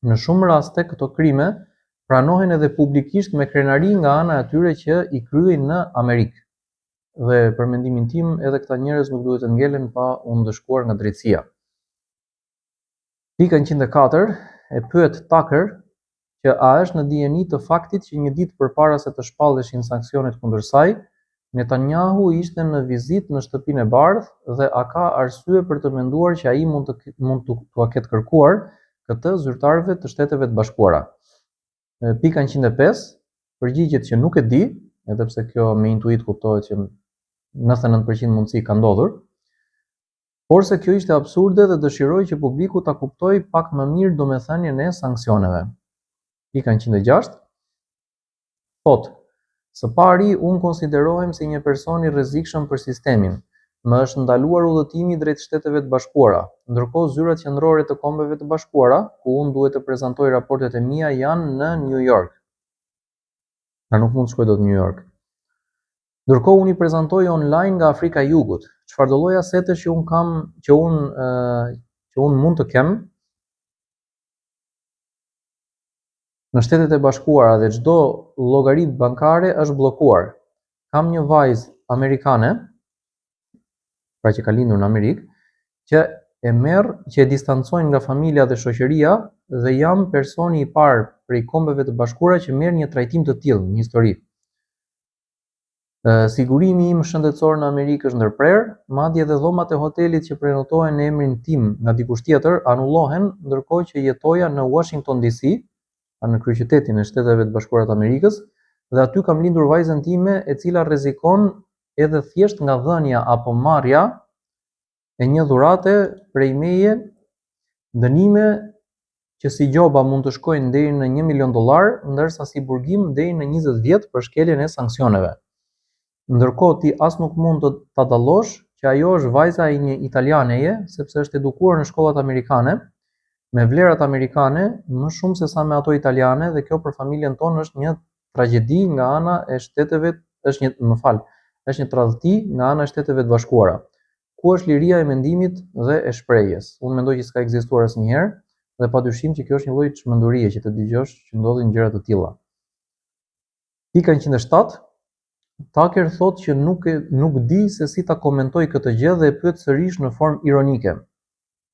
në shumë raste këto krime pranohen edhe publikisht me krenari nga ana e atyre që i kryejnë në Amerikë. Dhe për mendimin tim edhe këta njerëz nuk duhet të ngelen pa u ndëshkuar nga drejtësia. Pika 104 e pyet Tucker që a është në dijeni të faktit që një ditë përpara se të shpalleshin sanksionet kundër saj, Netanyahu ishte në vizitë në Shtëpinë e Bardhë dhe a ka arsye për të menduar që ai mund t'ua ketë kërkuar këtë zyrtarëve të Shteteve të Bashkuara. Pika 105 përgjigjet që nuk e di, edhe pse kjo me intuit kuptohet që 99% mundësi ka ndodhur, por se kjo ishte absurde dhe dëshiroj që publiku ta kuptoj pak më mirë domethënien e sanksioneve. Pika 106 thotë: së pari, unë konsiderohem si një person i rrezikshëm për sistemin. Më është ndaluar udhëtimi drejt Shteteve të Bashkuara, ndërkohë zyrat qendrore të Kombeve të Bashkuara, ku unë duhet të prezantoj raportet e mia, janë në New York. Pra nuk mund të shkoj dot në New York. Ndërkohë unë i prezantoj online nga Afrika e Jugut. Çfarë do lloj asetesh që unë kam, që unë mund të kem në Shtetet e Bashkuara dhe çdo llogari bankare është bllokuar. Kam një vajzë amerikane, pra që ka lindur në Amerikë, që e distancojnë nga familja dhe shoqëria dhe jam personi i parë prej Kombeve të Bashkuara që merr një trajtim të tillë në histori. Sigurimi im shëndetësor në Amerikë është ndërprer, madje edhe dhomat e hotelit që prenotohen në emrin tim nga dikush tjetër anullohen, ndërkohë që jetoja në Washington DC, në kryeqytetin e Shteteve të Bashkuara të Amerikës, dhe aty kam lindur vajzën time, e cila rrezikon edhe thjesht nga dhënia apo marrja e një dhurate prej meje, dënime që si gjoba mund të shkojnë deri në $1 milion, ndërsa si burgim deri në 20 vjet për shkeljen e sanksioneve. Ndërkohë ti as nuk mund të ta dallosh që ajo është vajza e një italianeje, sepse është edukuar në shkollat amerikane, me vlerat amerikane më shumë se sa me ato italiane, dhe kjo për familjen tonë është një tragjedi nga ana e shteteve, është një tradhti nga ana e Shteteve të Bashkuara. Ku është liria e mendimit dhe e shprehjes? Unë mendoj që s'ka ekzistuar asnjëherë, dhe padyshim që kjo është një lloj çmendurie që të dëgjosh që ndodhin gjëra të tilla. Pika 107. Tucker thotë që nuk di se si ta komentoj këtë gjë dhe e pyet sërish në formë ironike.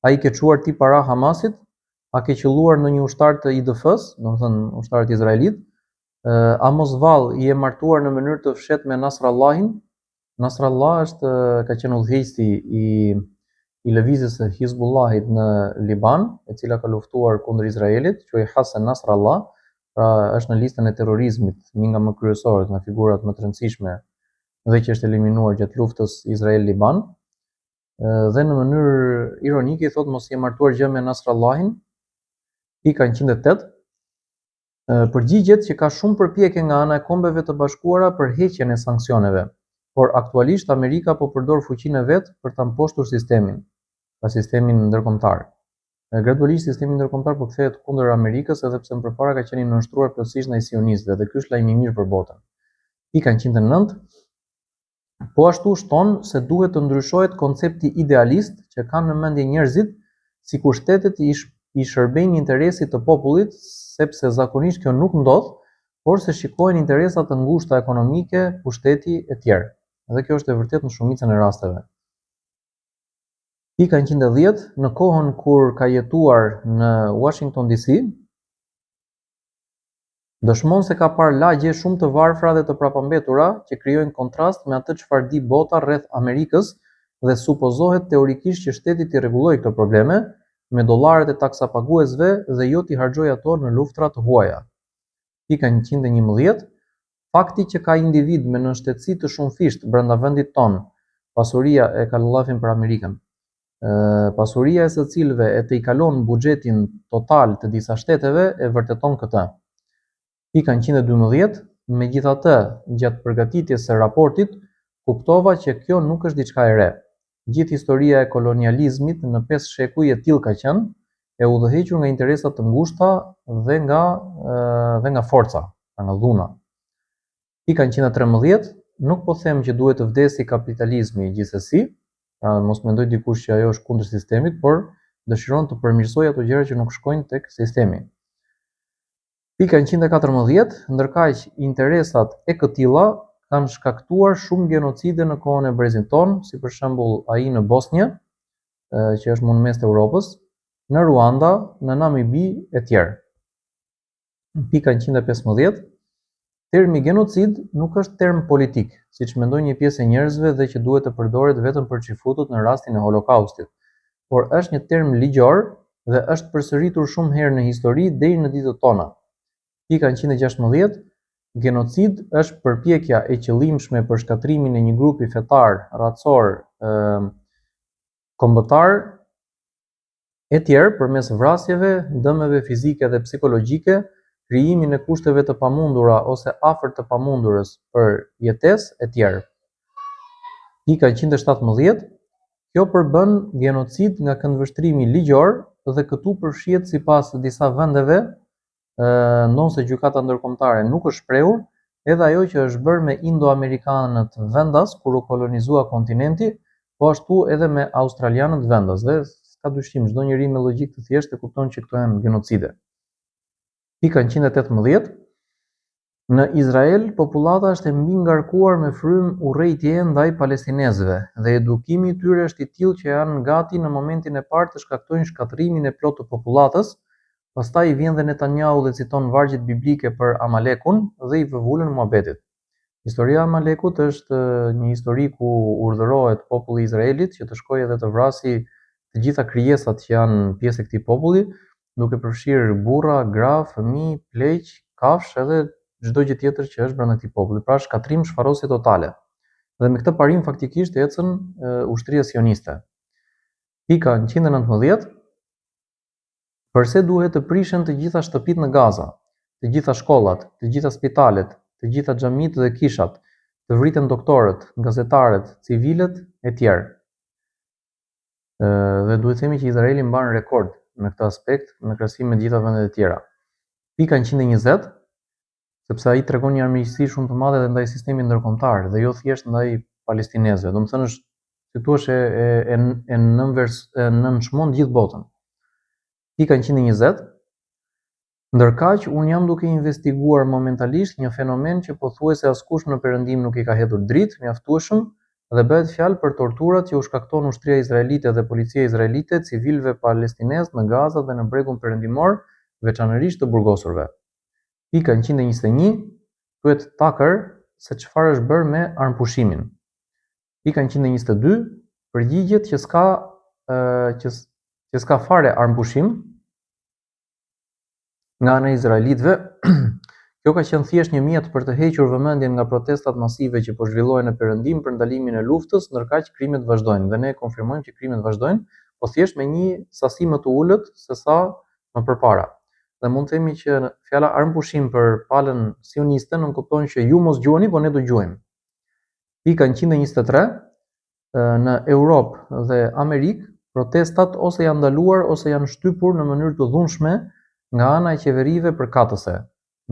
A i ke çuar ti para Hamasit? A ke qelluar në një ushtar të IDF-s, domethënë ushtarët izraelit? A mos vallë je martuar në mënyrë të fshehtë me Nasrallahin? Nasrallah ka qenë udhëheqësi i lëvizjes së Hizbullahit në Liban, e cila ka luftuar kundër Izraelit, quhej Hassan Nasrallah. Pra është në listën e terrorizmit, një nga më kryesorët, nga figurat më të rëndësishme dhe që është eliminuar gjatë luftës Izrael-Liban. Dhe në mënyrë ironike i thotë mos je martuar gjë me Nasrallahin. Pika 108. Përgjigjet që ka shumë përpjekje nga ana e Kombeve të Bashkuara për heqjen e sanksioneve, por aktualisht Amerika po përdor fuqinë e vet për ta mposhtur sistemin, pra sistemin ndërkombëtar. Gradualisht sistemi ndërkombëtar po kthehet kundër Amerikës, edhe pse më përpara ka qenë i nënshtruar plotësisht ndaj sionistëve, dhe ky është lajm i mirë për botën. Pika 109. Po ashtu shton se duhet të ndryshohet koncepti idealist që kanë në mendje njerëzit, sikur shtetet i shërbejnë interesit të popullit, sepse zakonisht kjo nuk ndodh, por se shikohen interesa të ngushta ekonomike, pushteti e tjerë. Dhe kjo është e vërtetë në shumicën e rasteve. Pika 110. Në kohën kur ka jetuar në Washington DC, dëshmon se ka parë lagje shumë të varfra dhe të prapambetura që krijojnë kontrast me atë çfarë di bota rreth Amerikës, dhe supozohet teorikisht që shteti t'i rregullojë këto probleme me dollarët e taksapaguesve dhe jo t'i harxojë ato në luftra të huaja. Pika 111. Fakti që ka individ me nënshtetësi të shumëfisht brenda vendit tonë, pasuria e kallullafin për Amerikën, pasuria e së cilëve e të i kalon buxhetin total të disa shteteve e vërteton këtë. Pika 112. Megjithatë, gjatë përgatitjes së raportit, kuptova që kjo nuk është diçka e re. Gjithë historia e kolonializmit në 5 shekuj e tillë ka qenë, e udhëhequr nga interesa të ngushta dhe nga forca, nga dhuna. Pika 113. Nuk po them që duhet të vdesi kapitalizmi gjithsesi, mos mendoj dikush që ajo është kundër sistemit, por dëshiron të përmirësojë ato gjëra që nuk shkojnë tek sistemi. Pika 114. Ndërkaq interesat e këtilla kanë shkaktuar shumë genocide në kohën e brezit ton, si për shembull ai në Bosnjë, që është më në mes të Europës, në Ruanda, në Namibi e tjerë. Pika 115. Termi genocid nuk është term politik, siç mendon një pjesë e njerëzve dhe që duhet të përdoret vetëm për çifutut në rastin e Holokaustit, por është një term ligjor dhe është përsëritur shumë herë në histori deri në ditët tona. Pika 116. Genocid është përpjekja e qëllimshme për shkatrimin e një grupi fetar, racor, kombëtar e tjerë përmes vrasjeve, dëmeve fizike dhe psikologjike, krijimin e kushteve të pamundura ose afër të pamundurës për jetesë e tjerë. Pika 117. Kjo përbën genocid nga këndvështrimi ligjor dhe këtu përfshihet sipas disa vendeve, ndonse gjykata ndërkombëtare nuk është shprehur, edhe ajo që është bërë me indo-amerikanët vendas kur u kolonizua kontinenti, po ashtu edhe me australianët vendas, dhe ka dyshim çdo njeri me logjikë të thjeshtë e kupton që këto janë genocide. Pika 118. Në Izrael, popullata është e mbi ngarkuar me frym urrejtje ndaj palestinezëve dhe edukimi i tyre është i tillë që janë gati në momentin e parë të shkaktojnë shkatrimin e plotë të popullatës. Pastaj vjen dhe Netanyahu dhe citon vargjet biblike për Amalekun dhe i vëvulën muhabetit. Historia e Amalekut është një histori ku urdhërohet populli i Izraelit që të shkojë dhe të vrasë të gjitha krijesat që janë pjesë e këtij populli, duke përfshirë burra, gra, fëmijë, pleq, kafshë edhe çdo gjë tjetër që është brenda këtij populli. Pra shkatrim, shfarosje totale. Dhe me këtë parim faktikisht ecën ushtria sioniste. Pika 119. Përse duhet të prishen të gjitha shtëpitë në Gaza, të gjitha shkollat, të gjitha spitalet, të gjitha xhamitë dhe kishat, të vriten doktorët, gazetarët, civilët e tjerë. Dhe duhet të themi që Izraeli mban rekord në këtë aspekt në krahasim me të gjitha vendet e tjera. Pika 120, sepse ai tregon një armiqësi shumë të madhe ndaj sistemit ndërkombëtar dhe jo thjesht ndaj palestinezëve. Domethënë është, si thua, e nënshmon gjithë botën. Pika 120. Ndërkaq, unë jam duke investiguar momentalisht një fenomen që pothuajse askush në Perëndim nuk i ka hedhur dritë mjaftueshëm dhe bëhet fjalë për torturat që u shkakton ushtria izraelite dhe policia izraelite civilëve palestinezë në Gaza dhe në Bregun Perëndimor, veçanërisht të burgosurve. Pika 121. Pyet Tucker se çfarë është bërë me armpushimin. Pika 122. Përgjigjet që s'ka fare armpushim nga ana e izraelitëve. Kjo ka qenë thjesht një mjet për të hequr vëmendjen nga protestat masive që po zhvillohen në Perëndim për ndalimin e luftës, ndërkaq krimet vazhdojnë dhe ne konfirmojmë që krimet vazhdojnë, po thjesht me një sasi më të ulët se sa më përpara. Dhe mund të themi që fjala armpushim për palën sioniste nuk kupton që ju mos gjuani, po ne do gjuajmë. Pika 123. Në Europë dhe Amerikë, protestat ose janë ndaluar ose janë shtypur në mënyrë të dhunshme nga ana e qeverive përkatëse.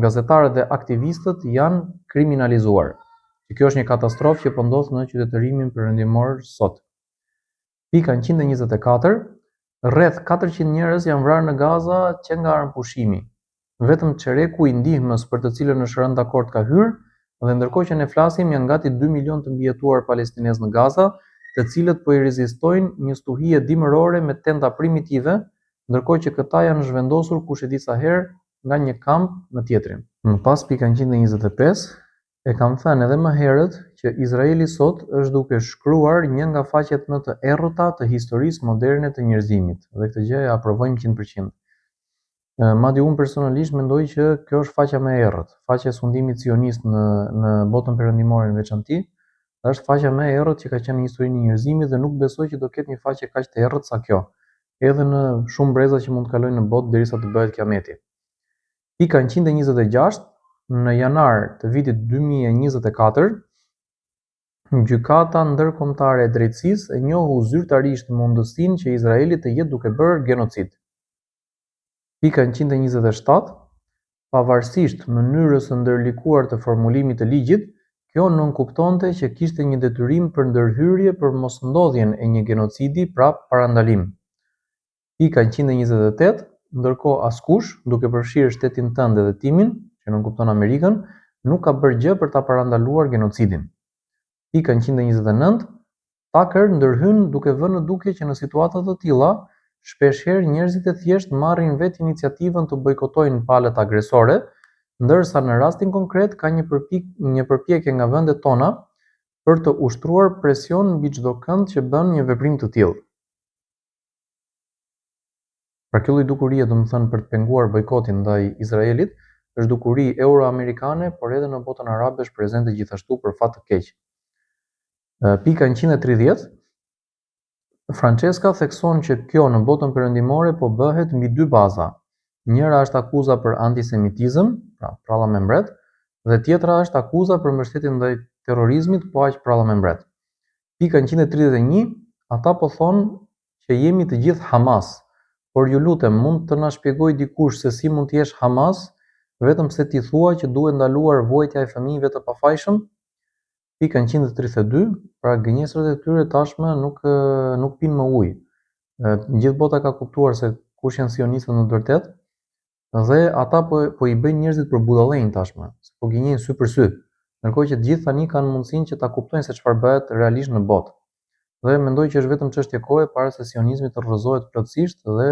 Gazetarët dhe aktivistët janë kriminalizuar. Kjo është një katastrofë që po ndodh në qytetërimin perëndimor sot. Pika 124. Rreth 400 njerëz janë vrarë në Gaza që nga armpushimi. Vetëm çereku i ndihmës për të cilën është rënë dakord ka hyrë, dhe ndërkohë që ne flasim janë gati 2 milion të mbijetuar palestinezë në Gaza, të cilët po i rezistojnë një stuhie dimërore me tenda primitive, ndërkohë që këta janë zhvendosur kush e di sa herë nga një kamp në tjetrin. Më pas pika 125, e kam thënë edhe më herët që Izraeli sot është duke shkruar një nga faqet më të errëta të historisë moderne të njerëzimit, dhe këtë gjë e aprovojmë 100%. Madje unë personalisht mendoj që kjo është faqja më e errët, faqja e sundimit sionist në botën perëndimore në veçantë, është faqja më e errët që ka qenë në historinë e njerëzimit dhe nuk besoj që do ketë një faqe kaq të errët sa kjo, edhe në shumë breza që mund të kalojnë në botë derisa të bëhet kiameti. Pika 126. Në janar të vitit 2024, Gjykata Ndërkombëtare e Drejtësisë e njohu zyrtarisht mundësinë që Izraeli të jetë duke bërë genocid. Pika 127. Pavarësisht mënyrës së ndërlikuar të formulimit të ligjit, kjo nënkuptonte që kishte një detyrim për ndërhyrje për mosndodhjen e një genocidi, pra parandalim. Pika 128. Ndërkohë askush, duke përfshirë shtetin tënd edhe timin, që nënkupton Amerikën, nuk ka bërë gjë për ta parandaluar genocidin. Pika 129. Tucker ndërhyn duke vënë në dukje që në situata të tilla, shpeshherë njerëzit e thjesht marrin vetë iniciativën të bojkotojnë palët agresore, ndërsa në rastin konkret ka një përpjekje nga vendet tona për të ushtruar presion mbi çdo kënd që bën një veprim të tillë. Pra kjo lloj dukurie, domethënë, për të penguar bojkotin ndaj Izraelit, është dukuri euro-amerikane, por edhe në botën arabe është prezente gjithashtu për fat të keq. Pika 130. Francesca thekson që kjo në botën perëndimore po bëhet mbi 2 baza. Njëra është akuza për antisemitizëm, pra pralla me mbret, dhe tjetra është akuza për mbështetje ndaj terrorizmit, po aq pralla me mbret. Pika 131. Ata po thonë që jemi të gjithë Hamas, por ju lutem, mund të na shpjegoj dikush se si mund të jesh Hamas, vetëm se ti thua që duhet ndaluar vuajtja e fëmijëve të pafajshëm? Pika 132. Pra gënjeshtrat e tyre tashmë nuk pinë më ujë. Gjithë bota ka kuptuar se kush janë sionistët në të vërtetë, dhe ata po i bëjnë njerëzit për budallënj tashmë, se po gënjejnë sy për sy, ndërkohë që të gjithë tani kanë mundësinë që ta kuptojnë se çfarë bëhet realisht në botë. Dhe mendoj që është vetëm çështje kohe para se sionizmi të rrëzohet plotësisht dhe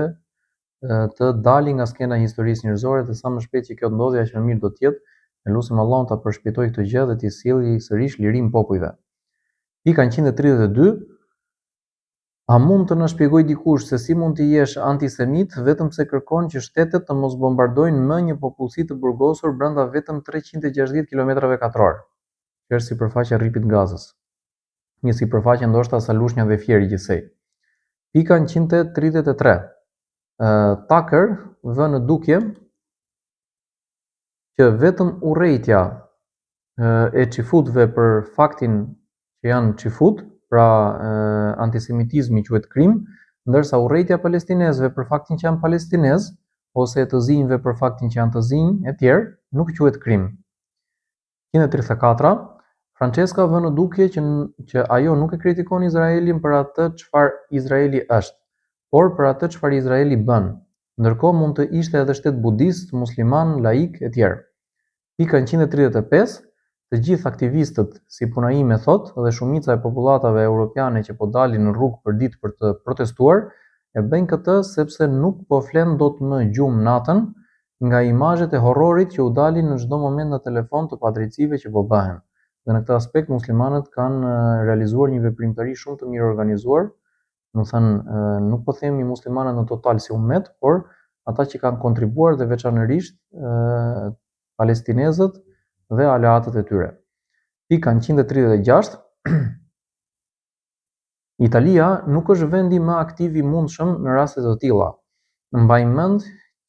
të dalë nga skena e historisë njerëzore, dhe sa më shpejt që kjo ndodhi, aq më mirë do të jetë, E lutem Allahun ta përshpejtojë këtë gjë dhe t'i sjellë sërish lirinë popujve. Pika 132. A mund të na shpjegoj dikush se si mund të jesh antisemit vetëm se kërkon që shtetet të mos bombardojnë më një popullsi të burgosur brenda vetëm 360 km²? Që është sipërfaqja e rripit Gazës. Një sipërfaqe ndoshta sa lushnja dhe fieri gjithsej. Pika 133. Tucker vë në dukje që vetëm urrejtja e çifutëve për faktin që janë çifut, pra antisemitizmi quhet krim, ndërsa urrejtja palestinezëve për faktin që janë palestinez ose të zinjve për faktin që janë të zinj e tjerë nuk quhet krim. 134. Francesca vë në dukje që ajo nuk e kritikon Izraelin për atë çfarë Izraeli është, por për atë çfarë Izraeli bën. Ndërkohë mund të ishte edhe shtet budist, musliman, laik e tjerë. Pika 135. Të gjithë aktivistët, si puna ime thot, dhe shumica e popullatave europiane që po dalin në rrugë për ditë për të protestuar, e bëjnë këtë sepse nuk po flen dot më gjumë natën nga imazhet e horrorit që u dalin në çdo moment në telefon të padrejtësive që po bëhen. Dhe në këtë aspekt muslimanët kanë realizuar një veprimtari shumë të mirë organizuar. Do të thënë, nuk po themi muslimanët në total si ummet, por ata që kanë kontribuar dhe veçanërisht palestinezët dhe aleatët e tyre. Pika 136. Italia nuk është vendi më aktiv i mundshëm në raste të tilla. Mbaj mend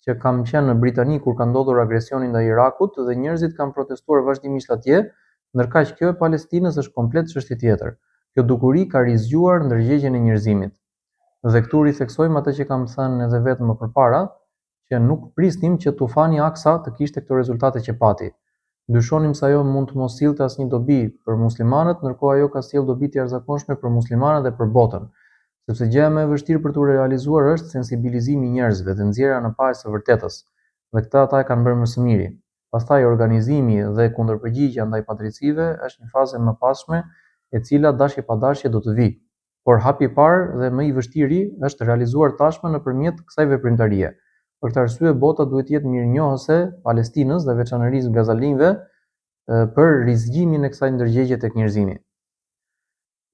që kam qenë në Britani kur ka ndodhur agresioni ndaj Irakut dhe njerëzit kanë protestuar vazhdimisht atje, ndërkaq kjo e Palestinës është komplet çështje tjetër. Kjo dukuri ka rizgjuar ndërgjegjen e njerëzimit. Dhe këtu ritheksojmë atë që kam thënë edhe vetëm më përpara, që nuk prisnim që tufani Aksa të kishte këto rezultate që pati. Dyshonim se ajo mund të mos sillte asnjë dobi për muslimanët, ndërkohë ajo ka sjellë dobi të jashtëzakonshme për muslimanët dhe për botën. Sepse gjëja më e vështirë për t'u realizuar është sensibilizimi i njerëzve dhe nxjerrja në pajisje së vërtetës. Dhe këtë ata e kanë bërë më së miri. Pastaj organizimi dhe kundërpërgjigjja ndaj padrejtësive është një fazë më pasme, e cila dashje pa dashje do të vijë. Por hapi i parë dhe më i vështiri është realizuar tashmë nëpërmjet kësaj veprimtarie. Për këtë arsye bota duhet të jetë mirënjohëse Palestinës dhe veçanërisht gazalinjve për rizgjimin e kësaj ndërgjegje tek njerëzimi.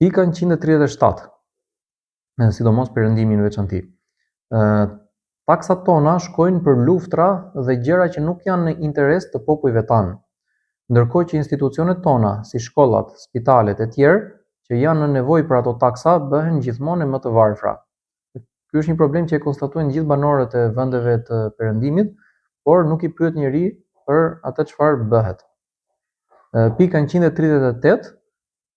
Pika 137. Sidomos perëndimin veçanti. Taksat tona shkojnë për luftra dhe gjëra që nuk janë në interes të popujve tanë. Ndërkohë që institucionet tona, si shkollat, spitalet e tjerë, që janë në nevojë për ato taksa, bëhen gjithmonë më të varfra. Ky është një problem që e konstatojnë gjithë banorët e vendeve të perëndimit, por nuk i pyet njeri për atë çfarë bëhet. Pika 138.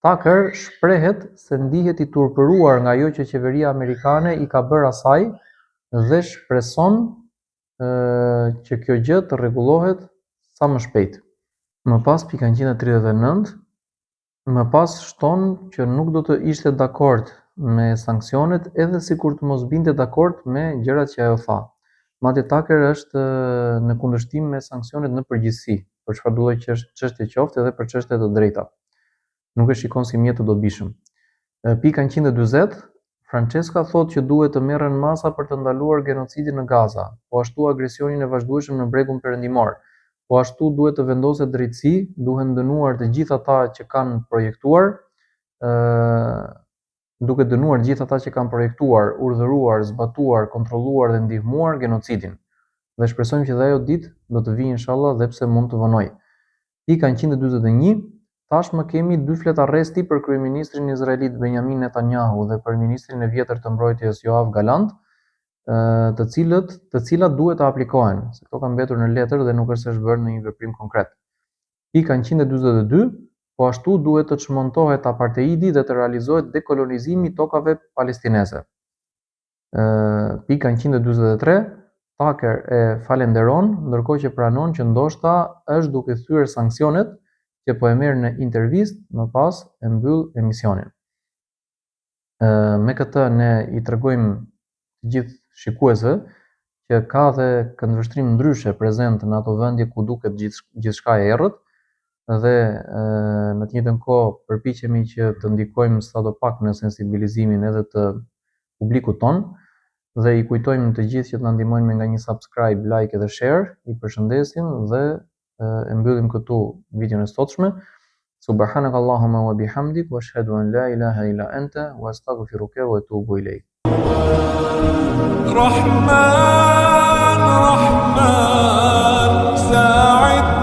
Tucker shprehet se ndihet i turpëruar nga ajo që qeveria amerikane i ka bërë asaj dhe shpreson që kjo gjë të rregullohet sa më shpejt. Më pas pika 139. Më pas shton që nuk do të ishte dakord me sanksionet edhe sikur të mos binte dakord me gjërat që ajo tha. Madje Tucker është në kundërshtim me sanksionet në përgjithësi, për çfarë lloj çështje qoftë edhe për çështje të drejta. Nuk e shikon si mjet të dobishëm. Pika 140. Francesca thotë që duhet të merren masa për të ndaluar genocidin në Gaza, po ashtu agresionin e vazhdueshëm në Bregun Perëndimor. Po ashtu duhet të vendoset drejtësi, duhen dënuar të gjithë ata që kanë projektuar, urdhëruar, zbatuar, kontrolluar dhe ndihmuar genocidin. Dhe shpresojmë që dhe ajo ditë do të vijë inshallah dhe pse mund të vonoj. Pika 141. Tashmë kemi 2 flet arresti për kryeministrin izraelit Benjamin Netanyahu dhe për ministrin e vjetër të mbrojtjes Yoav Gallant, të cilat duhet të aplikohen, se këto kanë mbetur në letër dhe nuk është bërë në një veprim konkret. Pika 142. Po ashtu duhet të çmontohet apartheidi dhe të realizohet dekolonizimi i tokave palestineze. Pika 143. Tucker e falenderon, ndërkohë që pranon që ndoshta është duke thyer sanksionet që po e merr në intervistë, më pas e mbyll emisionin. Me këtë ne i tregojmë të gjithë shikuesve që ka dhe këndvështrim ndryshe prezent në ato vendje ku duket gjithçka e errët dhe në të njëjtën kohë përpiqemi që të ndikojmë sadopak në sensibilizimin edhe të publikut ton dhe i kujtojmë të gjithë që të na ndihmojnë me nga një subscribe, like edhe share. I përshëndesim dhe e mbyllim këtu videon e sotshme. Subhanak Allahumma wa bihamdik wa ashhadu an la ilaha illa anta wa astaghfiruka wa atubu ilayk. رحمن رحمن ساعدني